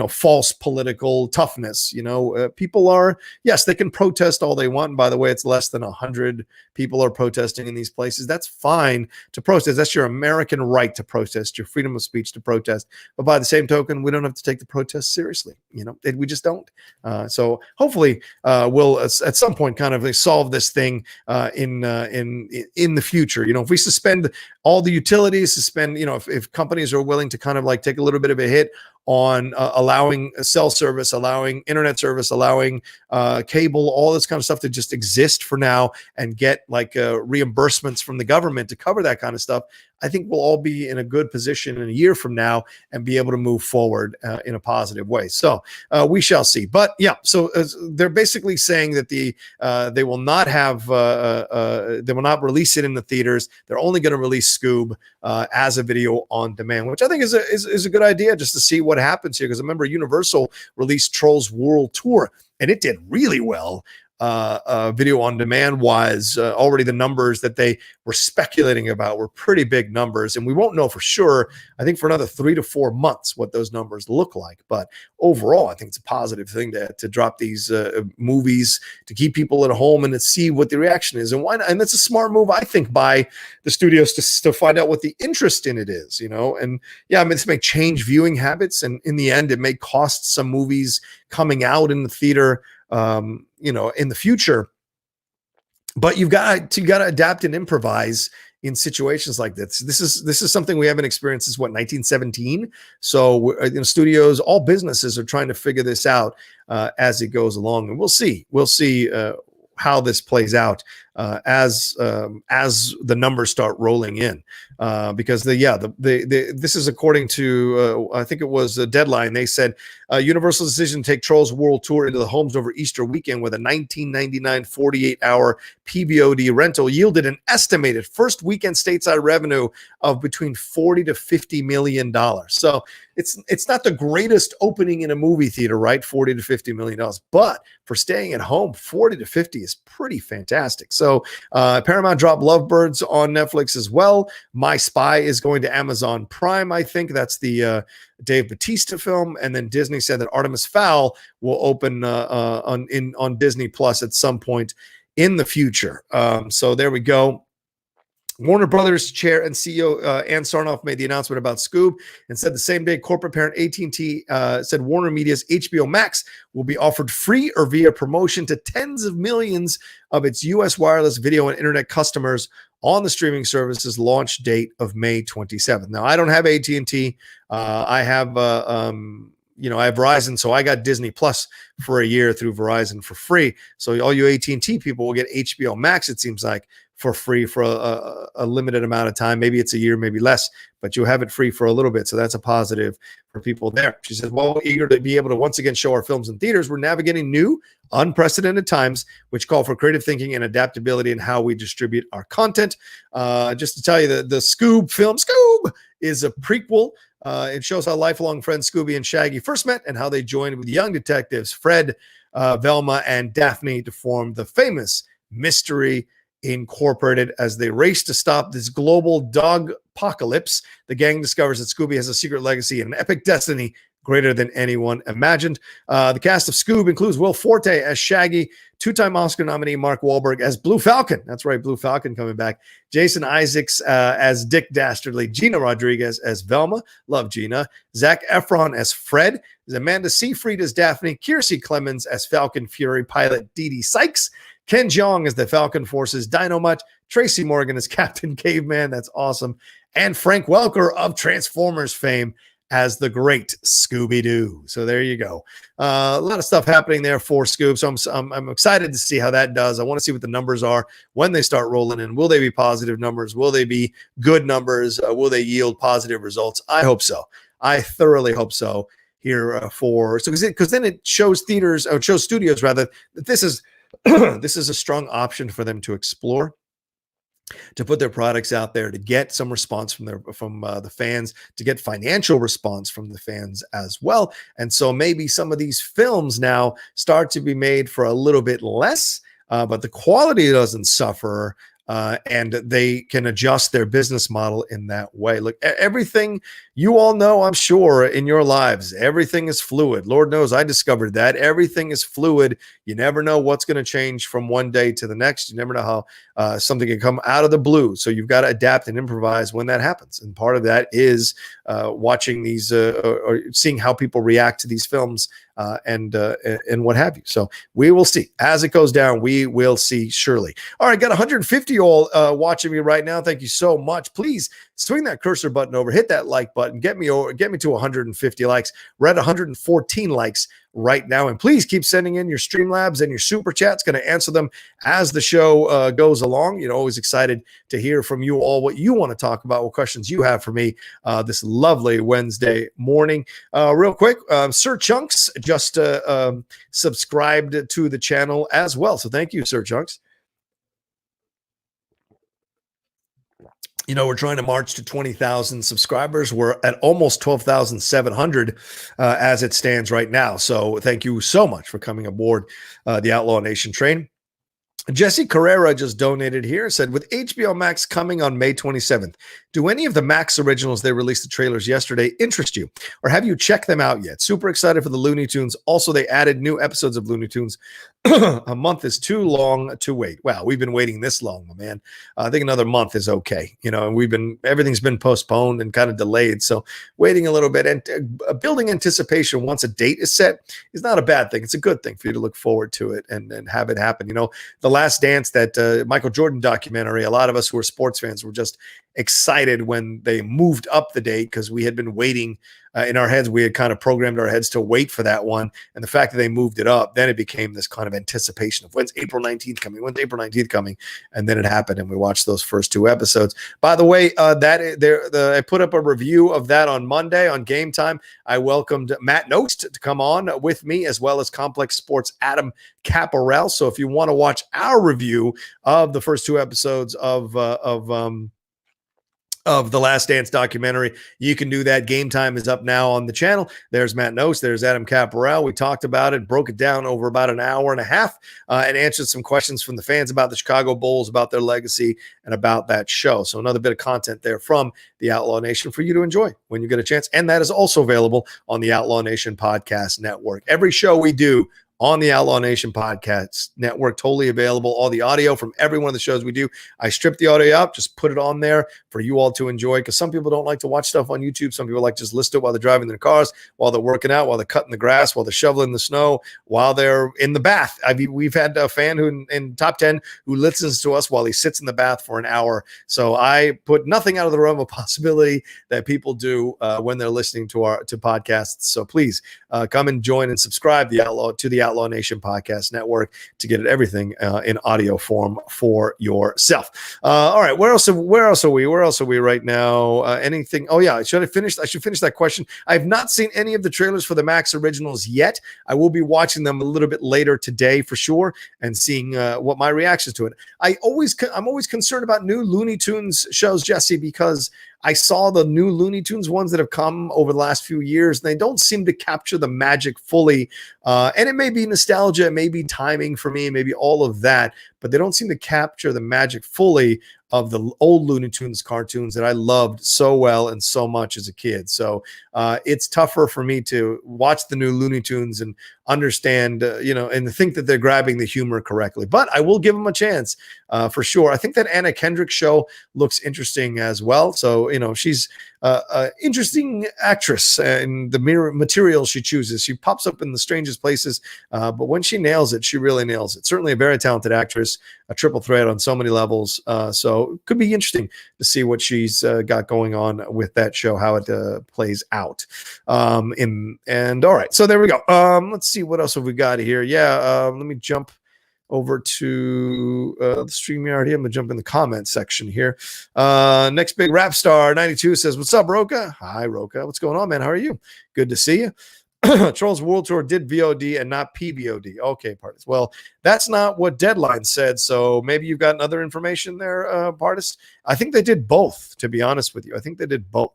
false political toughness. People are, yes, they can protest all they want. And by the way, it's less than 100 people are protesting in these places. That's fine to protest. That's your American right to protest, your freedom of speech to protest. But by the same token, we don't have to take the protest seriously. We just don't. So hopefully we'll at some point kind of solve this thing in the future. If we suspend all the utilities, if companies are willing to kind of like take a little bit of a hit on allowing cell service, allowing internet service, allowing cable, all this kind of stuff to just exist for now, and get like reimbursements from the government to cover that kind of stuff, I think we'll all be in a good position in a year from now and be able to move forward in a positive way. So we shall see. But yeah, so they're basically saying that they will not release it in the theaters. They're only going to release Scoob as a video on demand, which I think is a good idea, just to see what happens here. Because remember, Universal released Trolls World Tour, and it did really well video on demand wise. Already the numbers that they were speculating about were pretty big numbers, and we won't know for sure, I think, for another 3 to 4 months what those numbers look like. But overall, I think it's a positive thing to drop these movies, to keep people at home and to see what the reaction is. And why not? And that's a smart move, I think, by the studios to find out what the interest in it is, and yeah, I mean, this may change viewing habits, and in the end it may cost some movies coming out in the theater in the future. But you've got to adapt and improvise in situations like this. This is something we haven't experienced since 1917. So studios, all businesses are trying to figure this out as it goes along, and we'll see how this plays out as the numbers start rolling in, because this is according to I think it was a Deadline. They said Universal's decision to take Trolls World Tour into the homes over Easter weekend with a $19.99 48-hour PVOD rental yielded an estimated first weekend stateside revenue of between $40 to $50 million. So it's not the greatest opening in a movie theater, right? $40 to $50 million, but for staying at home, 40 to 50 is pretty fantastic. So Paramount dropped Lovebirds on Netflix as well. My Spy is going to Amazon Prime. I think that's the Dave Bautista film. And then Disney said that Artemis Fowl will open on Disney Plus at some point in the future. So there we go. Warner Brothers chair and CEO Ann Sarnoff made the announcement about Scoob and said the same day corporate parent AT&T said Warner Media's HBO Max will be offered free or via promotion to tens of millions of its U.S. wireless video and internet customers on the streaming service's launch date of May 27th. Now, I don't have AT&T. I have I have Verizon, so I got Disney Plus for a year through Verizon for free. So all you AT&T people will get HBO Max, it seems like, for free for a limited amount of time. Maybe it's a year, maybe less, but you'll have it free for a little bit. So that's a positive for people there. She says, well, eager to be able to once again show our films in theaters. We're navigating new, unprecedented times, which call for creative thinking and adaptability in how we distribute our content. Just to tell you, the Scoob film, Scoob, is a prequel. It shows how lifelong friends Scooby and Shaggy first met and how they joined with young detectives Fred, Velma, and Daphne to form the famous Mystery Incorporated. As they race to stop this global dog apocalypse, the gang discovers that Scooby has a secret legacy and an epic destiny greater than anyone imagined. The cast of Scoob includes Will Forte as Shaggy, two-time Oscar nominee Mark Wahlberg as Blue Falcon. That's right, Blue Falcon coming back. Jason Isaacs as Dick Dastardly. Gina Rodriguez as Velma. Love Gina. Zac Efron as Fred. Amanda Seyfried as Daphne. Kiersey Clemens as Falcon Fury pilot Dee Dee Sykes. Ken Jeong as the Falcon Force's Dynamite. Tracy Morgan as Captain Caveman. That's awesome. And Frank Welker of Transformers fame as the great Scooby-Doo. So there you go. A lot of stuff happening there for Scoob. So I'm excited to see how that does. I want to see what the numbers are when they start rolling in. Will they be positive numbers? Will they be good numbers? Will they yield positive results? I hope so. I thoroughly hope so here because then it shows theaters, or it shows studios rather, that this is this is a strong option for them to explore, to put their products out there, to get some response from the fans, to get financial response from the fans as well. And so maybe some of these films now start to be made for a little bit less, but the quality doesn't suffer. And they can adjust their business model in that way. Look, everything you all know, I'm sure, in your lives, everything is fluid. Lord knows I discovered that. Everything is fluid. You never know what's going to change from one day to the next. You never know how something can come out of the blue. So you've got to adapt and improvise when that happens. And part of that is watching these or seeing how people react to these films and what have you. So we will see. As it goes down, we will see surely. All right, got 150 all watching me right now. Thank you so much. Please swing that cursor button over, hit that like button, get me to 150 likes. We're at 114 likes right now. And please keep sending in your Streamlabs and your Super Chats. Going to answer them as the show goes along. Always excited to hear from you all what you want to talk about, what questions you have for me this lovely Wednesday morning. Real quick, Sir Chunks just subscribed to the channel as well. So thank you, Sir Chunks. we're trying to march to 20,000 subscribers. We're at almost 12,700 as it stands right now. So thank you so much for coming aboard the Outlaw Nation train. Jesse Carrera just donated here, said, with HBO Max coming on May 27th, do any of the Max originals they released the trailers yesterday interest you? Or have you checked them out yet? Super excited for the Looney Tunes. Also, they added new episodes of Looney Tunes. A month is too long to wait. Wow, we've been waiting this long, my man. I think another month is okay. And everything's been postponed and kind of delayed. So waiting a little bit and building anticipation once a date is set is not a bad thing. It's a good thing for you to look forward to it and have it happen. The Last Dance, that Michael Jordan documentary, a lot of us who are sports fans were just excited when they moved up the date because we had been waiting in our heads. We had kind of programmed our heads to wait for that one. And the fact that they moved it up, then it became this kind of anticipation of when's April 19th coming? When's April 19th coming? And then it happened, and we watched those first two episodes. By the way, I put up a review of that on Monday on Game Time. I welcomed Matt Nost to come on with me, as well as Complex Sports Adam Caparel. So if you want to watch our review of the first two episodes of the Last Dance documentary, you can do that. Game Time is up now on the channel. There's Matt Nost. There's Adam Caparel. We talked about it, broke it down over about an hour and a half, and answered some questions from the fans about the Chicago Bulls, about their legacy, and about that show. So another bit of content there from the Outlaw Nation for you to enjoy when you get a chance. And that is also available on the Outlaw Nation Podcast Network. Every show we do on the Outlaw Nation Podcast Network, totally available. All the audio from every one of the shows we do, I strip the audio out, just put it on there for you all to enjoy, because some people don't like to watch stuff on YouTube. Some people like to just listen to it while they're driving their cars, while they're working out, while they're cutting the grass, while they're shoveling the snow, while they're in the bath. We've had a fan who in top 10 who listens to us while he sits in the bath for an hour. So I put nothing out of the realm of possibility that people do when they're listening to podcasts. So please come and join and subscribe to the Outlaw Nation Podcast Network to get everything in audio form for yourself. All right, where else are we right now? Anything? Oh yeah, I should finish that question. I have not seen any of the trailers for the Max originals yet. I will be watching them a little bit later today for sure and seeing what my reactions to it. I'm always concerned about new Looney Tunes shows, Jesse, because I saw the new Looney Tunes ones that have come over the last few years, and they don't seem to capture the magic fully. And it may be nostalgia, it may be timing for me, maybe all of that, but they don't seem to capture the magic fully of the old Looney Tunes cartoons that I loved so well and so much as a kid. So it's tougher for me to watch the new Looney Tunes and understand, and think that they're grabbing the humor correctly. But I will give them a chance for sure. I think that Anna Kendrick show looks interesting as well. So, she's an interesting actress, and the material she chooses. She pops up in the strangest places, but when she nails it, she really nails it. Certainly a very talented actress, a triple threat on so many levels. So it could be interesting to see what she's got going on with that show, how it plays out. And all right, so there we go. Let's see, what else have we got here? Let me jump over to the StreamYard here. I'm gonna jump in the comment section here. Next big rap star 92 says, "What's up, Rocha?" Hi, Rocha. What's going on, man? How are you? Good to see you. Trolls World Tour did VOD and not PVOD. Okay, Partis. Well, that's not what Deadline said. So maybe you've got other information there, Partis. I think they did both, to be honest with you. I think they did both.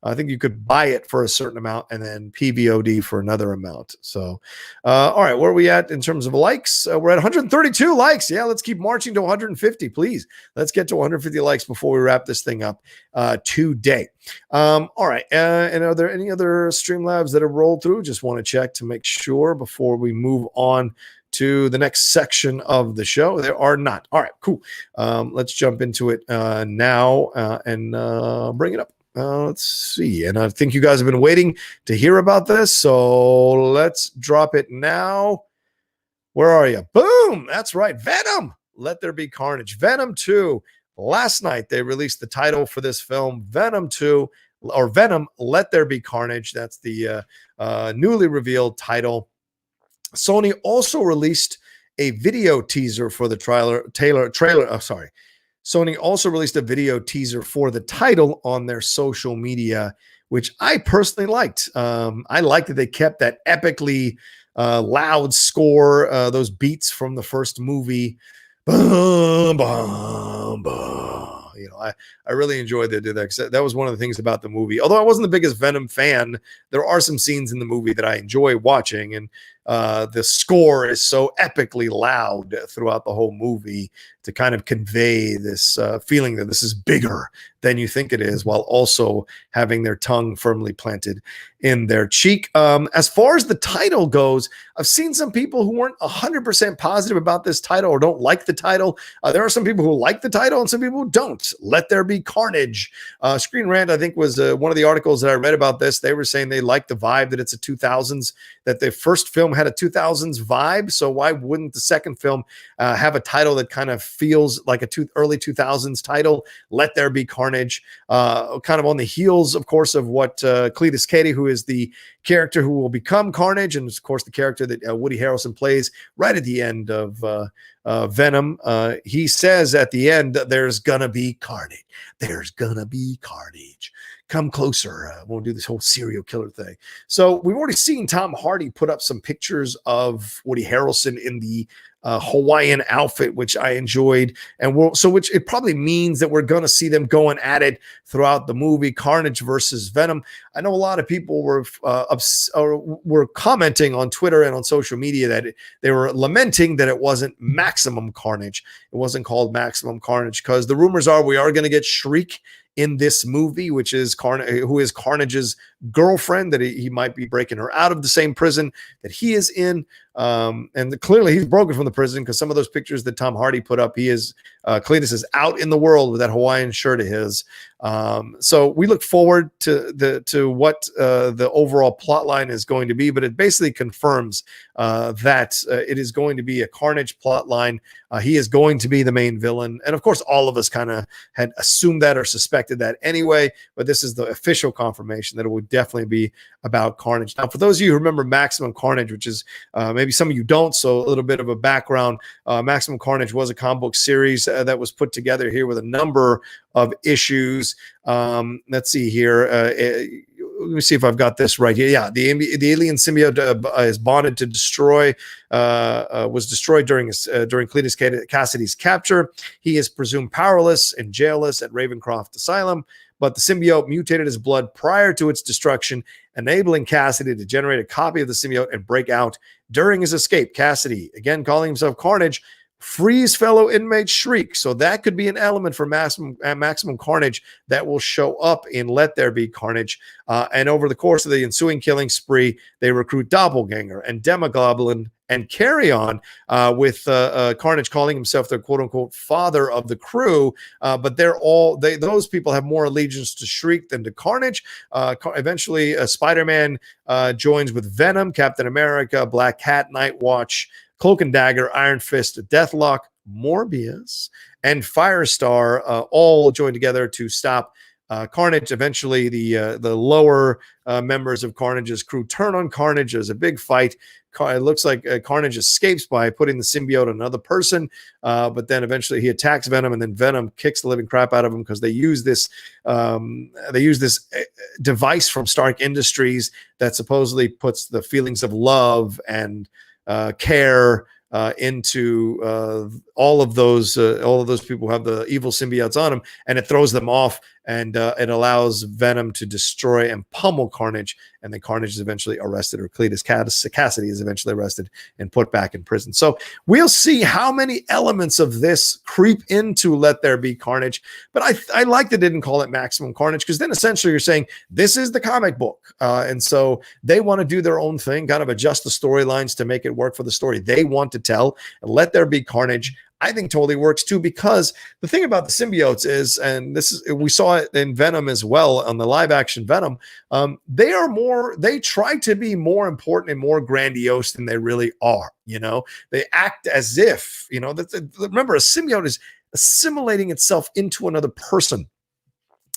I think you could buy it for a certain amount and then PVOD for another amount. So, all right, where are we at in terms of likes? We're at 132 likes. Yeah, let's keep marching to 150, please. Let's get to 150 likes before we wrap this thing up today. All right, and are there any other Streamlabs that have rolled through? Just want to check to make sure before we move on to the next section of the show. There are not. All right, cool. Let's jump into it now and bring it up. Let's see. And I think you guys have been waiting to hear about this. So let's drop it now. Where are you? Boom. That's right. Venom. Let There Be Carnage. Venom 2. Last night, they released the title for this film, Venom 2, or Venom, Let There Be Carnage. That's the newly revealed title. Sony also released a video teaser for the trailer. Sony also released a video teaser for the title on their social media, which I personally liked. I liked that they kept that epically loud score, those beats from the first movie. Boom, boom, boom. I really enjoyed they did that, 'cause that was one of the things about the movie. Although I wasn't the biggest Venom fan, there are some scenes in the movie that I enjoy watching, and the score is so epically loud throughout the whole movie to kind of convey this feeling that this is bigger than you think it is, while also having their tongue firmly planted in their cheek. As far as the title goes, I've seen some people who weren't 100% positive about this title or don't like the title. There are some people who like the title and some people who don't. Let There Be Carnage. Screen Rant, I think, was one of the articles that I read about this. They were saying they liked the vibe, that it's a 2000s, that the first film had a 2000s vibe. So why wouldn't the second film have a title that kind of feels like a early 2000s title? Let There Be Carnage. Kind of on the heels, of course, of what Cletus Cady, who is the character who will become Carnage, and of course the character that Woody Harrelson plays right at the end of Venom. He says at the end, there's gonna be carnage. There's gonna be carnage. Come closer. We'll do this whole serial killer thing. So we've already seen Tom Hardy put up some pictures of Woody Harrelson in the Hawaiian outfit, which I enjoyed, and which it probably means that we're going to see them going at it throughout the movie. Carnage versus Venom. I know a lot of people were commenting on Twitter and on social media that they were lamenting that it wasn't Maximum Carnage. It wasn't called Maximum Carnage because the rumors are we are going to get Shriek in this movie, which is who is Carnage's girlfriend, that he might be breaking her out of the same prison that he is in. And clearly he's broken from the prison, because some of those pictures that Tom Hardy put up, Cletus is out in the world with that Hawaiian shirt of his. So we look forward to what the overall plot line is going to be, but it basically confirms that it is going to be a Carnage plot line. He is going to be the main villain. And of course, all of us kind of had assumed that or suspected that anyway, but this is the official confirmation that it would definitely be about Carnage. Now, for those of you who remember Maximum Carnage, which is maybe some of you don't, so a little bit of a background, Maximum Carnage was a comic book series that was put together here with a number of issues. Let's see here. Let me see if I've got this right here. Yeah, the alien symbiote is bonded to was destroyed during Cletus Cassidy's capture. He is presumed powerless and jailless at Ravencroft Asylum, but the symbiote mutated his blood prior to its destruction, enabling Cassidy to generate a copy of the symbiote and break out during his escape. Cassidy, again calling himself Carnage, frees fellow inmate Shriek. So that could be an element for Maximum Carnage that will show up in Let There Be Carnage. And over the course of the ensuing killing spree, they recruit Doppelganger and Demogoblin and Carry-On, with Carnage calling himself the quote-unquote father of the crew. But those people have more allegiance to Shriek than to Carnage. Eventually, Spider-Man joins with Venom, Captain America, Black Cat, Night Watch, Cloak and Dagger, Iron Fist, Deathlock, Morbius, and Firestar all join together to stop Carnage. Eventually, the lower members of Carnage's crew turn on Carnage. There's a big fight. It looks like Carnage escapes by putting the symbiote on another person, but then eventually he attacks Venom, and then Venom kicks the living crap out of him because they use this device from Stark Industries that supposedly puts the feelings of love and care into all of those people who have the evil symbiotes on them, and it throws them off, and it allows Venom to destroy and pummel Carnage, and then Carnage is eventually arrested, or Cletus Cassidy is eventually arrested and put back in prison. So we'll see how many elements of this creep into Let There Be Carnage, but I like that they didn't call it Maximum Carnage, because then essentially you're saying this is the comic book, and so they want to do their own thing, kind of adjust the storylines to make it work for the story they want to tell. And Let There Be Carnage, I think, totally works too, because the thing about the symbiotes is, and we saw it in Venom as well, on the live action Venom, they try to be more important and more grandiose than they really are. They act as if, remember, a symbiote is assimilating itself into another person.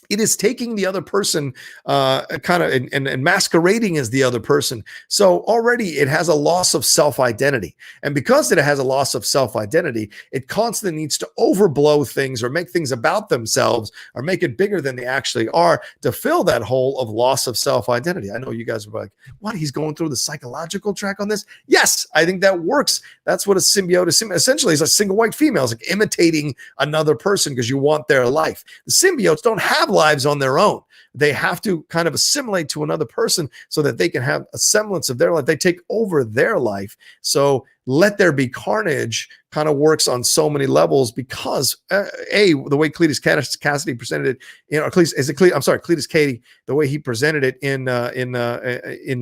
it is taking the other person kind of and masquerading as the other person. So already it has a loss of self-identity. And because it has a loss of self-identity, it constantly needs to overblow things or make things about themselves or make it bigger than they actually are to fill that hole of loss of self-identity. I know you guys are like, what? He's going through the psychological track on this? Yes, I think that works. That's what a symbiote is. Essentially, is a single white female. It's like imitating another person because you want their life. The symbiotes don't have lives on their own. They have to kind of assimilate to another person so that they can have a semblance of their life. They take over their life. So Let There Be Carnage kind of works on so many levels because the way Cletus Cassidy presented it, Cletus Cady, the way he presented it in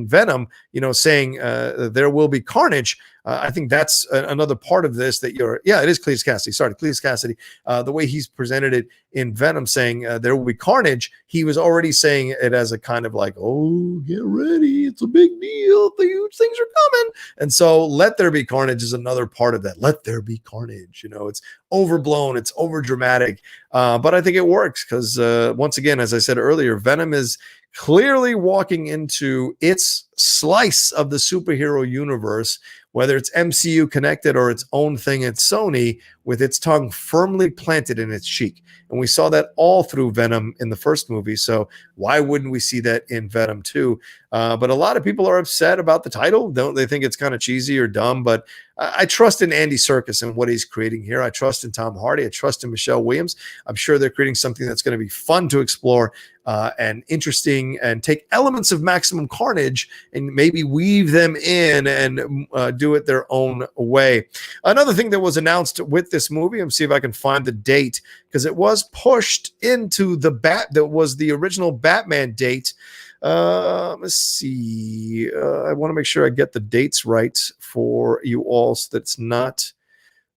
Venom, saying there will be carnage. I think that's another part of this that it is Cletus Cassidy. Sorry, Cletus Cassidy. The way he's presented it in Venom, saying there will be carnage. He was already saying it as a kind of like, oh, get ready, it's a big deal, the huge things are coming. And so Let There Be Carnage is another part of that. Let there be carnage. It's overblown, it's over dramatic, but I think it works because once again, as I said earlier, Venom is clearly walking into its slice of the superhero universe, whether it's MCU connected or its own thing at Sony, with its tongue firmly planted in its cheek. And we saw that all through Venom in the first movie. So why wouldn't we see that in Venom 2? But a lot of people are upset about the title. Don't they think it's kind of cheesy or dumb? But I trust in Andy Serkis and what he's creating here. I trust in Tom Hardy. I trust in Michelle Williams. I'm sure they're creating something that's going to be fun to explore and interesting, and take elements of Maximum Carnage and maybe weave them in and do it their own way. Another thing that was announced with this movie, I'm see if I can find the date, because it was pushed into that was the original Batman date. Let's see. I want to make sure I get the dates right for you all so that it's not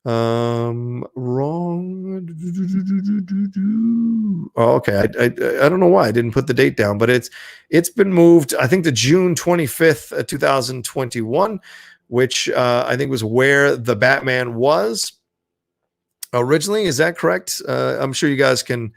wrong. Oh, okay. I don't know why I didn't put the date down, but it's been moved, I think, to June 25th, 2021, which I think was where the Batman was originally. Is that correct? I'm sure you guys can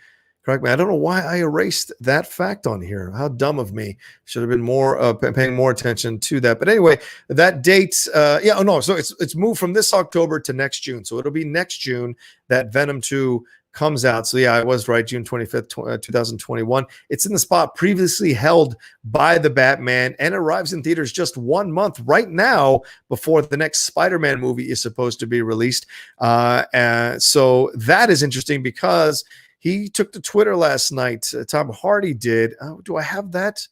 correct me. I don't know why I erased that fact on here. How dumb of me. Should have been more paying more attention to that. But anyway, that date, so it's moved from this October to next June. So it'll be next June that Venom 2 comes out. So yeah, I was right, June 25th, 2021. It's in the spot previously held by the Batman and arrives in theaters just 1 month right now before the next Spider-Man movie is supposed to be released. So that is interesting because he took to Twitter last night. Tom Hardy did. Do I have that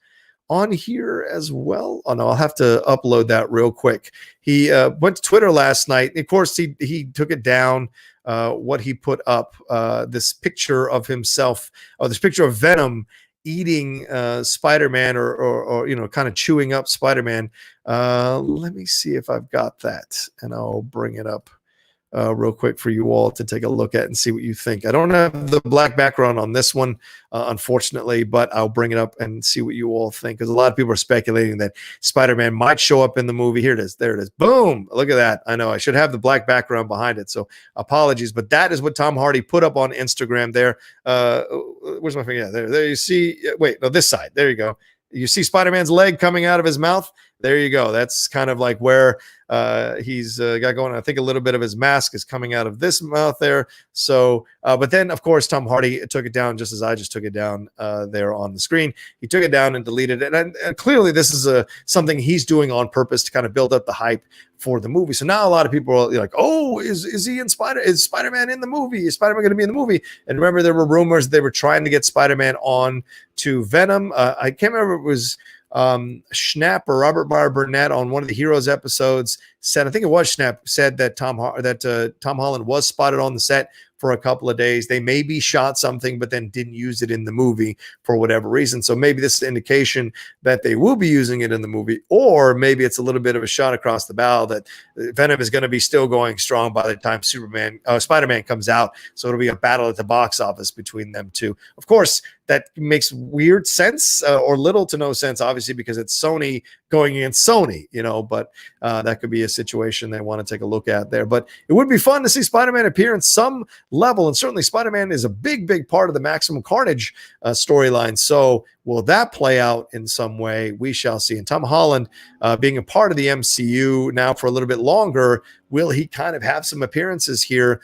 on here as well? Oh, no, I'll have to upload that real quick. He went to Twitter last night. Of course, he took it down. What he put up, this picture of himself, or this picture of Venom eating Spider-Man or kind of chewing up Spider-Man. Let me see if I've got that, and I'll bring it up real quick for you all to take a look at and see what you think. I don't have the black background on this one, unfortunately, but I'll bring it up and see what you all think, because a lot of people are speculating that Spider-Man might show up in the movie. Here it is. There it is. Boom. Look at that. I know I should have the black background behind it, so apologies, but that is what Tom Hardy put up on Instagram there. Where's my finger? Yeah, there you see. Wait, no, this side. There you go. You see Spider-Man's leg coming out of his mouth. There you go. That's kind of like where he's got going. I think a little bit of his mask is coming out of this mouth there. So, but then, of course, Tom Hardy took it down just as I just took it down there on the screen. He took it down and deleted it. And clearly this is something he's doing on purpose to kind of build up the hype for the movie. So now a lot of people are like, oh, is he in is Spider-Man in the movie? Is Spider-Man going to be in the movie? And remember, there were rumors they were trying to get Spider-Man on to Venom. I can't remember if it was Schnapp or Robert Meyer Burnett on one of the Heroes episodes said, I think it was Schnapp, said that Tom Holland was spotted on the set for a couple of days. They maybe shot something, but then didn't use it in the movie for whatever reason. So maybe this is an indication that they will be using it in the movie, or maybe it's a little bit of a shot across the bow that Venom is going to be still going strong by the time Spider-Man comes out. So it'll be a battle at the box office between them two. Of course, that makes weird sense or little to no sense, obviously, because it's Sony going against Sony, but that could be a situation they want to take a look at there. But it would be fun to see Spider-Man appear in some level, and certainly Spider-Man is a big part of the Maximum Carnage storyline. So will that play out in some way? We shall see. And Tom Holland, being a part of the MCU now for a little bit longer, will he kind of have some appearances here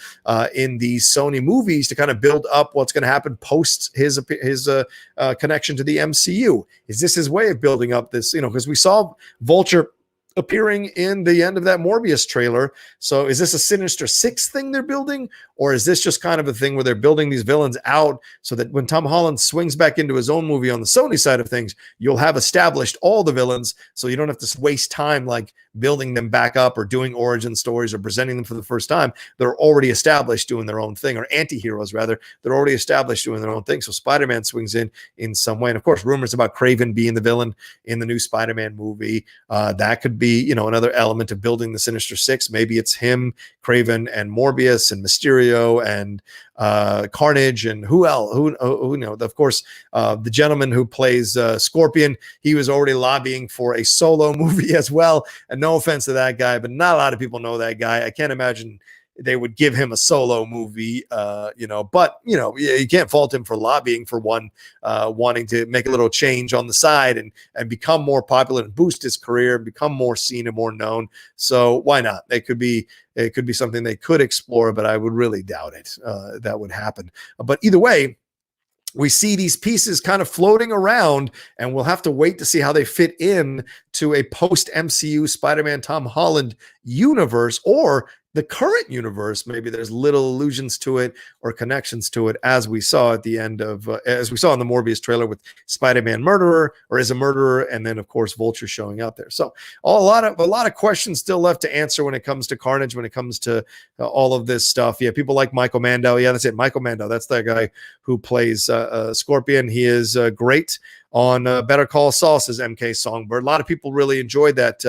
in these Sony movies to kind of build up what's going to happen post his connection to the MCU? Is this his way of building up this, because we saw Vulture appearing in the end of that Morbius trailer. So is this a Sinister Six thing they're building, or is this just kind of a thing where they're building these villains out so that when Tom Holland swings back into his own movie on the Sony side of things, you'll have established all the villains, so you don't have to waste time like building them back up or doing origin stories or presenting them for the first time. They're already established doing their own thing, or anti-heroes rather. They're already established doing their own thing. So Spider-Man swings in some way. And of course, rumors about Kraven being the villain in the new Spider-Man movie. That could be, another element of building the Sinister Six. Maybe it's him, Kraven, and Morbius, and Mysterio, and Carnage, and who else? Who knows? Of course, the gentleman who plays Scorpion, he was already lobbying for a solo movie as well. And no offense to that guy, but not a lot of people know that guy. I can't imagine they would give him a solo movie, but you can't fault him for lobbying for one, wanting to make a little change on the side and become more popular and boost his career and become more seen and more known. So why not? It could be something they could explore, but I would really doubt it that would happen. But either way, we see these pieces kind of floating around, and we'll have to wait to see how they fit in to a post-MCU Spider-Man Tom Holland universe, or the current universe. Maybe there's little allusions to it or connections to it, as we saw at the end of, as we saw in the Morbius trailer with Spider-Man murderer or is a murderer, and then of course Vulture showing up there. So a lot of questions still left to answer when it comes to Carnage, when it comes to all of this stuff. Yeah, people like Michael Mando. Yeah, that's it, Michael Mando. That's that guy who plays Scorpion. He is great on Better Call Saul, says MK Songbird. A lot of people really enjoyed that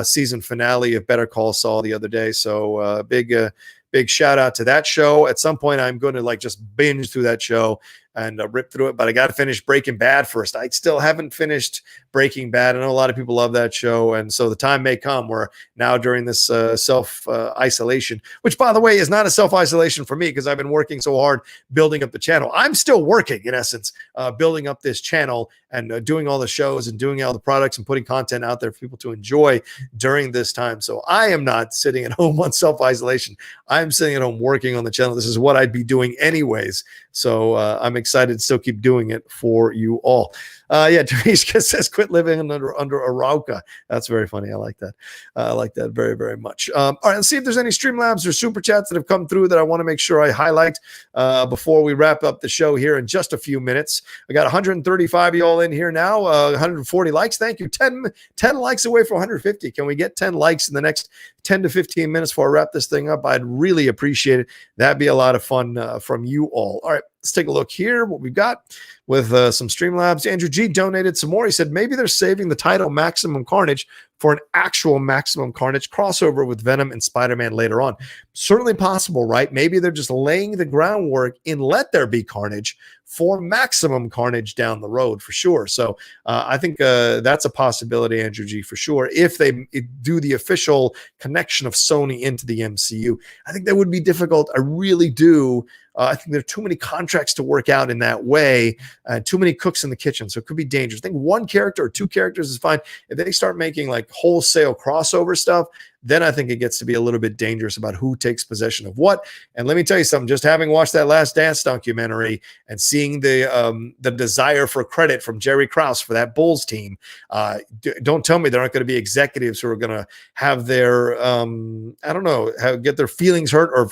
season finale of Better Call Saul the other day. So big shout out to that show. At some point, I'm going to just binge through that show and rip through it, but I got to finish Breaking Bad first. I still haven't finished Breaking Bad. I know a lot of people love that show, and so the time may come where now during this self-isolation, which by the way is not a self-isolation for me because I've been working so hard building up the channel. I'm still working, in essence, building up this channel and doing all the shows and doing all the products and putting content out there for people to enjoy during this time. So I am not sitting at home on self-isolation. I'm sitting at home working on the channel. This is what I'd be doing anyways. So I'm excited to still keep doing it for you all. Tereshka says, quit living under a Rocha. That's very funny. I like that. I like that very, very much. All right, let's see if there's any Streamlabs or Super Chats that have come through that I want to make sure I highlight before we wrap up the show here in just a few minutes. I got 135 of y'all in here now, 140 likes. Thank you. 10 likes away from 150. Can we get 10 likes in the next 10 to 15 minutes before I wrap this thing up? I'd really appreciate it. That'd be a lot of fun from you all. All right, let's take a look here, what we've got with some Streamlabs. Andrew G donated some more. He said maybe they're saving the title Maximum Carnage for an actual Maximum Carnage crossover with Venom and Spider-Man later on. Certainly possible, right? Maybe they're just laying the groundwork in Let There Be Carnage for Maximum Carnage down the road for sure. So I think that's a possibility, Andrew G, for sure. If they do the official connection of Sony into the MCU, I think that would be difficult. I really do. I think there are too many contracts to work out in that way, too many cooks in the kitchen. So it could be dangerous. I think one character or two characters is fine. If they start making like wholesale crossover stuff, then I think it gets to be a little bit dangerous about who takes possession of what. And let me tell you something, just having watched that Last Dance documentary and seeing the desire for credit from Jerry Krause for that Bulls team, don't tell me there aren't going to be executives who are going to have their, get their feelings hurt or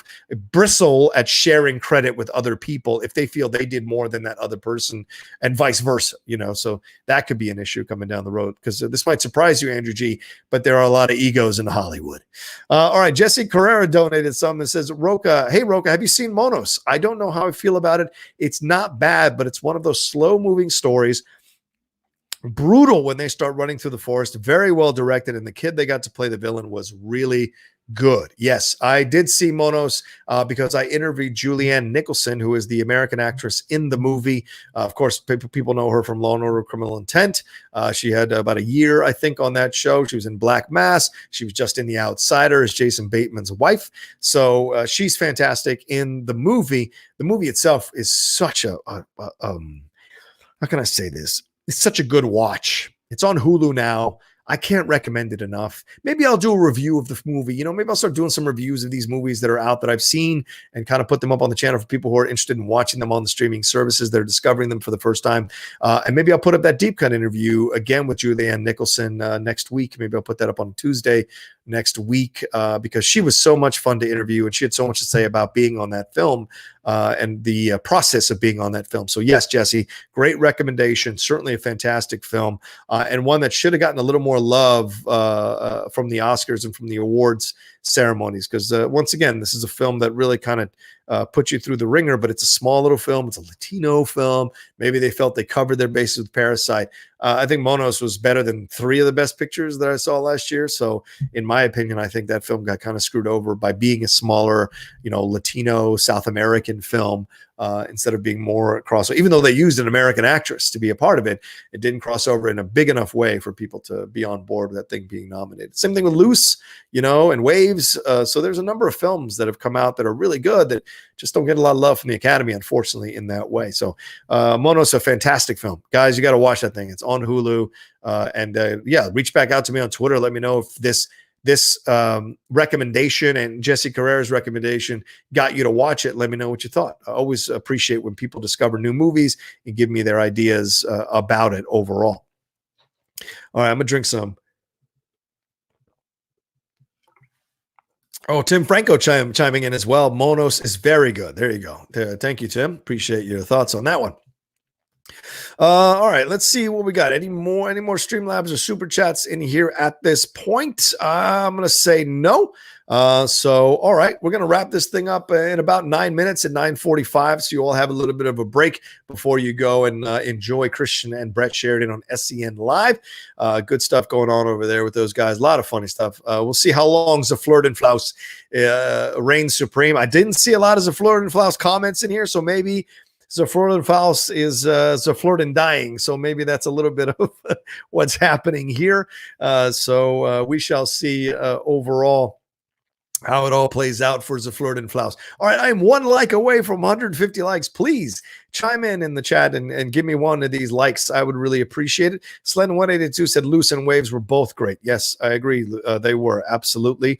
bristle at sharing credit with other people if they feel they did more than that other person, and vice versa, so that could be an issue coming down the road, because this might surprise you, Andrew G, but there are a lot of egos in Hollywood. All right, Jesse Carrera donated some and says, Rocha, hey Rocha, have you seen Monos? I don't know how I feel about it. It's not bad, but it's one of those slow moving stories brutal when they start running through the forest. Very well directed, and the kid they got to play the villain was really good. Yes, I did see Monos because I interviewed Julianne Nicholson, who is the American actress in the movie. Of course, people know her from Law and Order: Criminal Intent. She had about a year, I think, on that show. She was in Black Mass. She was just in The Outsider as Jason Bateman's wife. So she's fantastic in the movie. The movie itself is such how can I say this? It's such a good watch. It's on Hulu now. I can't recommend it enough. Maybe I'll do a review of the movie. You know, maybe I'll start doing some reviews of these movies that are out that I've seen and kind of put them up on the channel for people who are interested in watching them on the streaming services. They're discovering them for the first time. And maybe I'll put up that deep cut interview again with Julianne Nicholson next week. Maybe I'll put that up on Tuesday next week because she was so much fun to interview and she had so much to say about being on that film and the process of being on that film. So yes, Jesse, great recommendation. Certainly a fantastic film and one that should have gotten a little more love from the Oscars and from the awards ceremonies. Because once again, this is a film that really kind of puts you through the ringer, but it's a small little film. It's a Latino film. Maybe they felt they covered their bases with Parasite. I think Monos was better than 3 of the best pictures that I saw last year. So in my opinion, I think that film got kind of screwed over by being a smaller, Latino, South American film instead of being more crossover. Even though they used an American actress to be a part of it, it didn't cross over in a big enough way for people to be on board with that thing being nominated. Same thing with Loose, and Waves. So there's a number of films that have come out that are really good that just don't get a lot of love from the Academy, unfortunately, in that way. So Monos, a fantastic film. Guys, you got to watch that thing. It's on Hulu. Reach back out to me on Twitter. Let me know if this recommendation and Jesse Carrera's recommendation got you to watch it. Let me know what you thought. I always appreciate when people discover new movies and give me their ideas about it overall. All right, I'm going to drink some. Oh, Tim Franco chiming in as well. Monos is very good. There you go. Thank you, Tim. Appreciate your thoughts on that one. All right, let's see what we got. Any more Streamlabs or Super Chats in here at this point? I'm going to say no. All right, we're going to wrap this thing up in about 9 minutes at 9:45. So you all have a little bit of a break before you go and enjoy Christian and Brett Sheridan on SCN Live. Good stuff going on over there with those guys. A lot of funny stuff. We'll see how long Zafleur and Flaus reigns supreme. I didn't see a lot of Zafleur and Flaus comments in here, so maybe Zafleur and Faust is Zafleur and dying. So maybe that's a little bit of what's happening here. So we shall see overall how it all plays out for Zafleur and Flaus. All right, I am 1 like away from 150 likes. Please chime in the chat and give me one of these likes. I would really appreciate it. Slen182 said Loose and Waves were both great. Yes, I agree. They were, absolutely.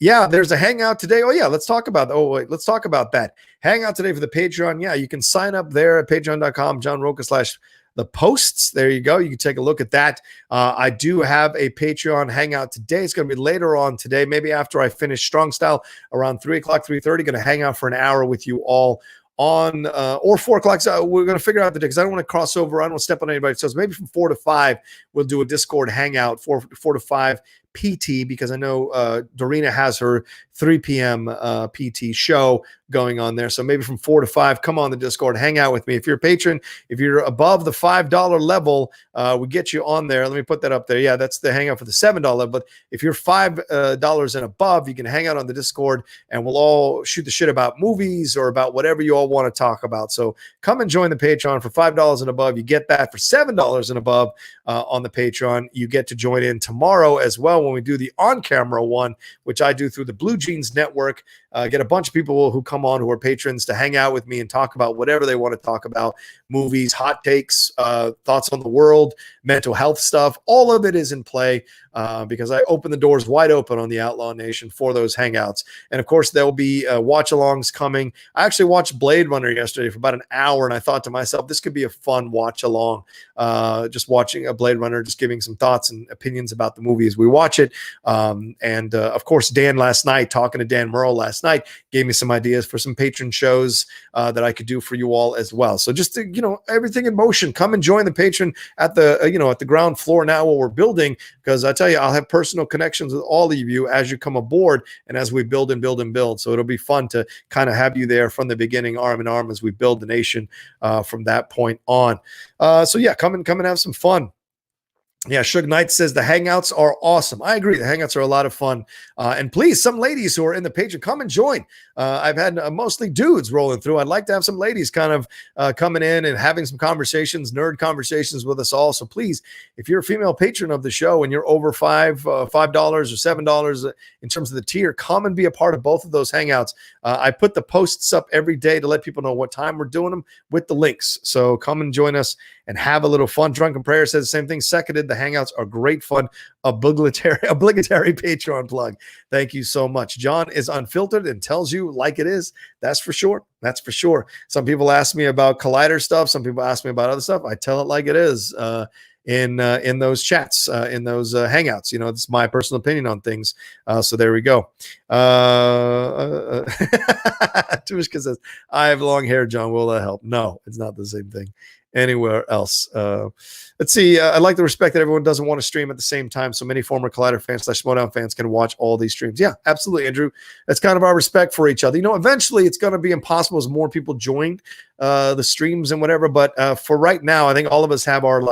Yeah, there's a hangout today. Oh, yeah, let's talk about that. Hangout today for the Patreon. Yeah, you can sign up there at patreon.com, John Rocha / the posts. There you go. You can take a look at that. I do have a Patreon hangout today. It's going to be later on today, maybe after I finish Strong Style around 3 o'clock, 3:30. Going to hang out for an hour with you all on or 4 o'clock. So we're going to figure out the day because I don't want to cross over. I don't want to step on anybody. So maybe from 4 to 5, we'll do a Discord hangout, 4 to 5 PT, because I know Dorina has her 3 p.m. PT show going on there. So maybe from 4 to 5, come on the Discord, hang out with me. If you're a patron, if you're above the $5 level, we get you on there. Let me put that up there. Yeah, that's the hangout for the $7 level. But if you're $5 and above, you can hang out on the Discord and we'll all shoot the shit about movies or about whatever you all want to talk about. So come and join the Patreon for $5 and above. You get that for $7 and above on the Patreon. You get to join in tomorrow as well when we do the on-camera one, which I do through the Blue Jeans Network. Get a bunch of people who come on who are patrons to hang out with me and talk about whatever they want to talk about. Movies, hot takes, thoughts on the world, mental health stuff. All of it is in play because I open the doors wide open on the Outlaw Nation for those hangouts. And of course, there'll be watch-alongs coming. I actually watched Blade Runner yesterday for about an hour, and I thought to myself, this could be a fun watch-along. Just watching a Blade Runner, just giving some thoughts and opinions about the movie as we watch it. Of course, Dan last night, talking to Dan Murrow last night, gave me some ideas for some patron shows that I could do for you all as well. So just to everything in motion. Come and join the patron at the at the ground floor now while we're building, because I tell you, I'll have personal connections with all of you as you come aboard and as we build and build and build. So it'll be fun to kind of have you there from the beginning, arm in arm, as we build the nation from that point on. So yeah, come and have some fun. Yeah, Suge Knight says the Hangouts are awesome. I agree. The Hangouts are a lot of fun. And please, some ladies who are in the Patreon, come and join. I've had mostly dudes rolling through. I'd like to have some ladies kind of coming in and having some conversations, nerd conversations with us all. So please, if you're a female patron of the show and you're over $5 or $7 in terms of the tier, come and be a part of both of those Hangouts. I put the posts up every day to let people know what time we're doing them with the links. So come and join us and have a little fun. Drunken Prayer says the same thing. Seconded. The Hangouts are great fun. Obligatory Patreon plug. Thank you so much. John is unfiltered and tells you like it is. That's for sure. That's for sure. Some people ask me about Collider stuff. Some people ask me about other stuff. I tell it like it is in those chats, in those Hangouts. It's my personal opinion on things. So there we go. Tushka says, I have long hair, John. Will that help? No, it's not the same thing anywhere else. Let's see. I like the respect that everyone doesn't want to stream at the same time. So many former Collider fans / Schmodown fans can watch all these streams. Yeah, absolutely, Andrew. That's kind of our respect for each other. Eventually it's going to be impossible as more people join the streams and whatever. But for right now, I think all of us have our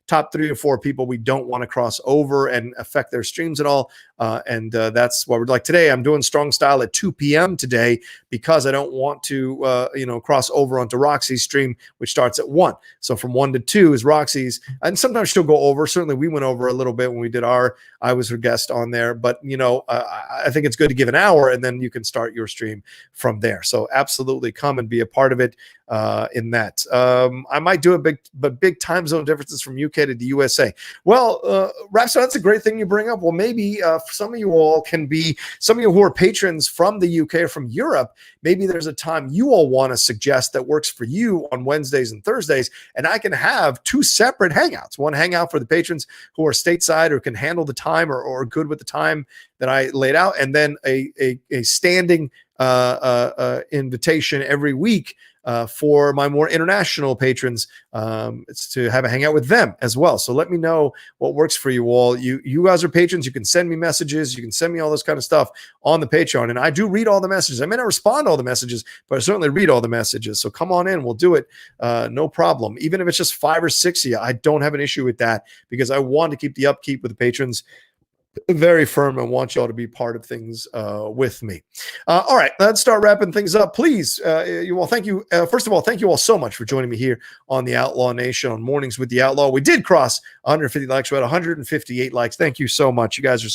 top 3 or 4 people we don't want to cross over and affect their streams at all. And that's why we're today. I'm doing Strong Style at 2 p.m. today because I don't want to, cross over onto Roxy's stream, which starts at 1. So from 1 to 2 is Roxy's. And sometimes she'll go over. Certainly we went over a little bit when we did I was her guest on there. But, I think it's good to give an hour and then you can start your stream from there. So absolutely come and be a part of it in that. I might do big time zone differences from UK to the USA. Well, Rapso, that's a great thing you bring up. Well, maybe some of you all can be, some of you who are patrons from the UK or from Europe, maybe there's a time you all want to suggest that works for you on Wednesdays and Thursdays, and I can have 2 separate Hangouts. One Hangout for the patrons who are stateside or can handle the time or good with the time that I laid out, and then a standing invitation every week for my more international patrons. It's to have a hangout with them as well. So let me know what works for you all. You guys are patrons. You can send me messages. You can send me all this kind of stuff on the Patreon. And I do read all the messages. I may not respond to all the messages, but I certainly read all the messages. So come on in. We'll do it. No problem. Even if it's just 5 or 6 of you, I don't have an issue with that because I want to keep the upkeep with the patrons very firm and want y'all to be part of things with me. All right, let's start wrapping things up. Please, you all, thank you. First of all, thank you all so much for joining me here on the Outlaw Nation on Mornings with the Outlaw. We did cross 150 likes. We're at 158 likes. Thank you so much. You guys are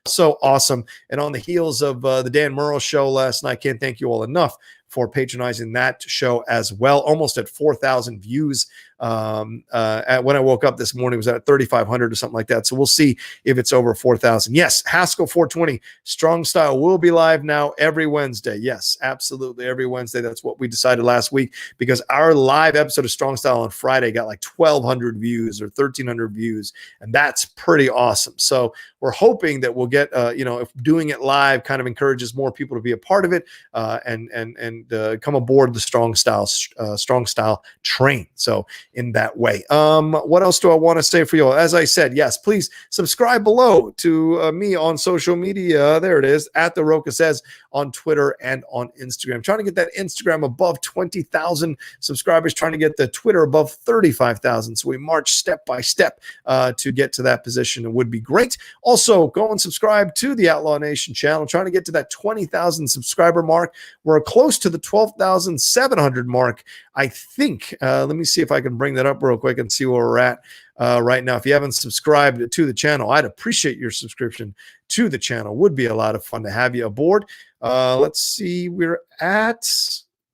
so awesome. And on the heels of the Dan Murrow show last night, can't thank you all enough for patronizing that show as well. Almost at 4,000 views. When I woke up this morning, it was at 3,500 or something like that. So we'll see if it's over 4,000. Yes, Haskell 420 Strong Style will be live now every Wednesday. Yes, absolutely, every Wednesday. That's what we decided last week because our live episode of Strong Style on Friday got 1,200 views or 1,300 views, and that's pretty awesome. So we're hoping that we'll get, if doing it live kind of encourages more people to be a part of it and come aboard the Strong Style train. So in that way. What else do I want to say for you? As I said, yes, please subscribe below to me on social media. There it is, at The Rocha Says on Twitter and on Instagram. I'm trying to get that Instagram above 20,000 subscribers, trying to get the Twitter above 35,000. So we march step by step to get to that position. It would be great. Also, go and subscribe to the Outlaw Nation channel, trying to get to that 20,000 subscriber mark. We're close to the 12,700 mark, I think. Let me see if I can bring that up real quick and see where we're at right now. If you haven't subscribed to the channel, I'd appreciate your subscription to the channel. Would be a lot of fun to have you aboard. Let's see. We're at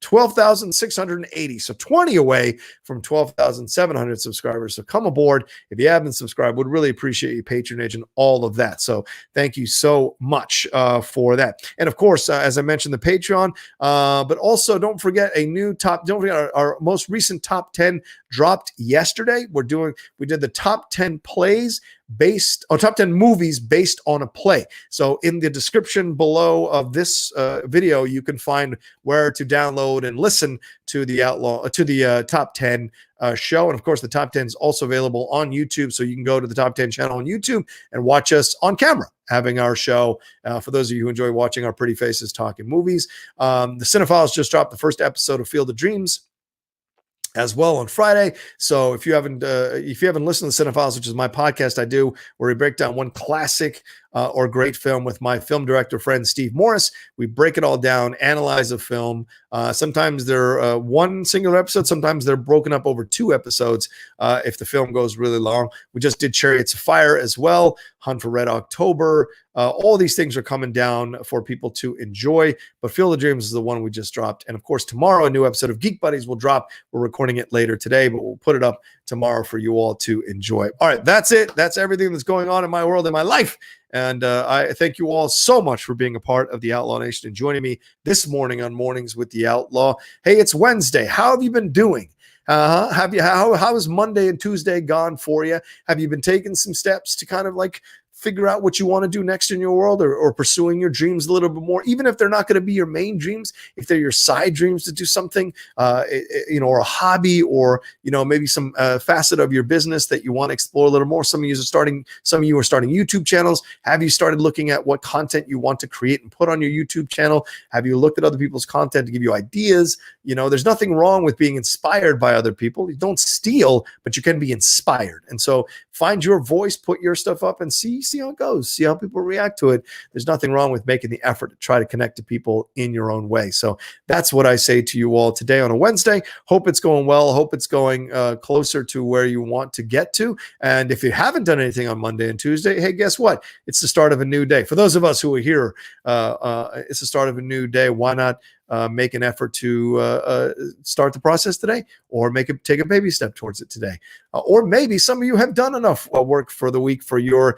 12,680. So 20 away from 12,700 subscribers. So come aboard. If you haven't subscribed, would really appreciate your patronage and all of that. So thank you so much for that. And of course, as I mentioned, the Patreon, but also don't forget don't forget our most recent top 10 dropped yesterday. We did the top 10 plays top 10 movies based on a play. So in the description below of this video, you can find where to download and listen to the top 10 show. And of course, the top 10 is also available on YouTube. So you can go to the top 10 channel on YouTube and watch us on camera having our show. For those of you who enjoy watching our pretty faces talking movies, the Cinephiles just dropped the first episode of Field of Dreams as well on Friday. So if you haven't listened to Cinephiles, which is my podcast I do, where we break down one classic or great film with my film director friend Steve Morris, we break it all down, analyze a film. Sometimes they're one singular episode. Sometimes they're broken up over 2 episodes if the film goes really long. We just did Chariots of Fire as well, Hunt for Red October. All these things are coming down for people to enjoy, but Field of Dreams is the one we just dropped. And of course, tomorrow, a new episode of Geek Buddies will drop. We're recording it later today, but we'll put it up tomorrow for you all to enjoy. All right, that's it. That's everything that's going on in my world, in my life. And I thank you all so much for being a part of the Outlaw Nation and joining me this morning on Mornings with the Outlaw. Hey, it's Wednesday. How have you been doing? How has Monday and Tuesday gone for you? Have you been taking some steps to kind of like figure out what you want to do next in your world, or pursuing your dreams a little bit more, even if they're not going to be your main dreams, if they're your side dreams to do something, or a hobby, or, maybe some facet of your business that you want to explore a little more. Some of you are starting YouTube channels. Have you started looking at what content you want to create and put on your YouTube channel? Have you looked at other people's content to give you ideas? There's nothing wrong with being inspired by other people. You don't steal, but you can be inspired. And so find your voice, put your stuff up, and see how it goes. See how people react to it. There's nothing wrong with making the effort to try to connect to people in your own way. So that's what I say to you all today on a Wednesday. Hope it's going well. Hope it's going closer to where you want to get to. And if you haven't done anything on Monday and Tuesday, hey, guess what? It's the start of a new day. For those of us who are here, it's the start of a new day. Why not make an effort to start the process today, or take a baby step towards it today? Or maybe some of you have done enough work for the week for your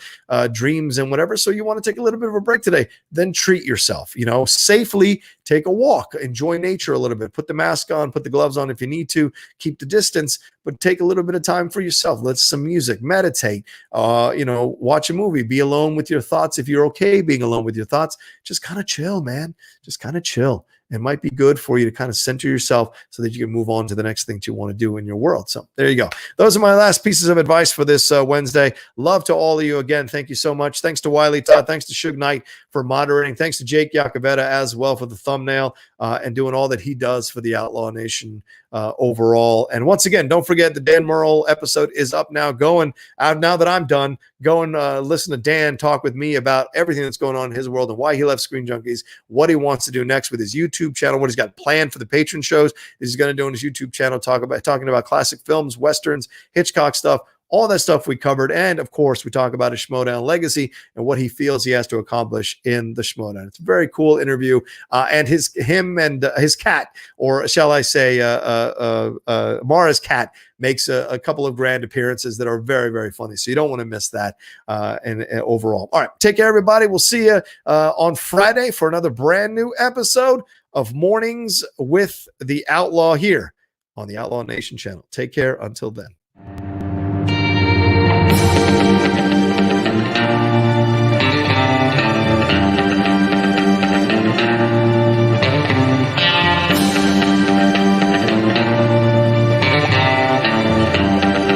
dreams and whatever, so you want to take a little bit of a break today. Then treat yourself, safely take a walk, enjoy nature a little bit, put the mask on, put the gloves on if you need to, keep the distance, but take a little bit of time for yourself. Let's some music, meditate, watch a movie, be alone with your thoughts. If you're okay being alone with your thoughts, just kind of chill, man. Just kind of chill. It might be good for you to kind of center yourself so that you can move on to the next thing you want to do in your world. So there you go. Those are my last pieces of advice for this Wednesday. Love to all of you. Again, thank you so much. Thanks to Wiley Todd. Thanks to Suge Knight for moderating. Thanks to Jake Yacovetta as well for the thumbnail and doing all that he does for the Outlaw Nation overall. And once again, don't forget the Dan Murrell episode is up now. Now that I'm done, go and listen to Dan talk with me about everything that's going on in his world and why he left Screen Junkies, what he wants to do next with his YouTube channel, what he's got planned for the patron shows he's going to do on his YouTube channel, talking about classic films, Westerns, Hitchcock stuff. All that stuff we covered. And of course, we talk about his Schmodown legacy and what he feels he has to accomplish in the Schmodown. It's a very cool interview. And him and his cat, or shall I say, Mara's cat, makes a couple of grand appearances that are very, very funny. So you don't want to miss that and overall. All right. Take care, everybody. We'll see you on Friday for another brand new episode of Mornings with the Outlaw here on the Outlaw Nation channel. Take care until then.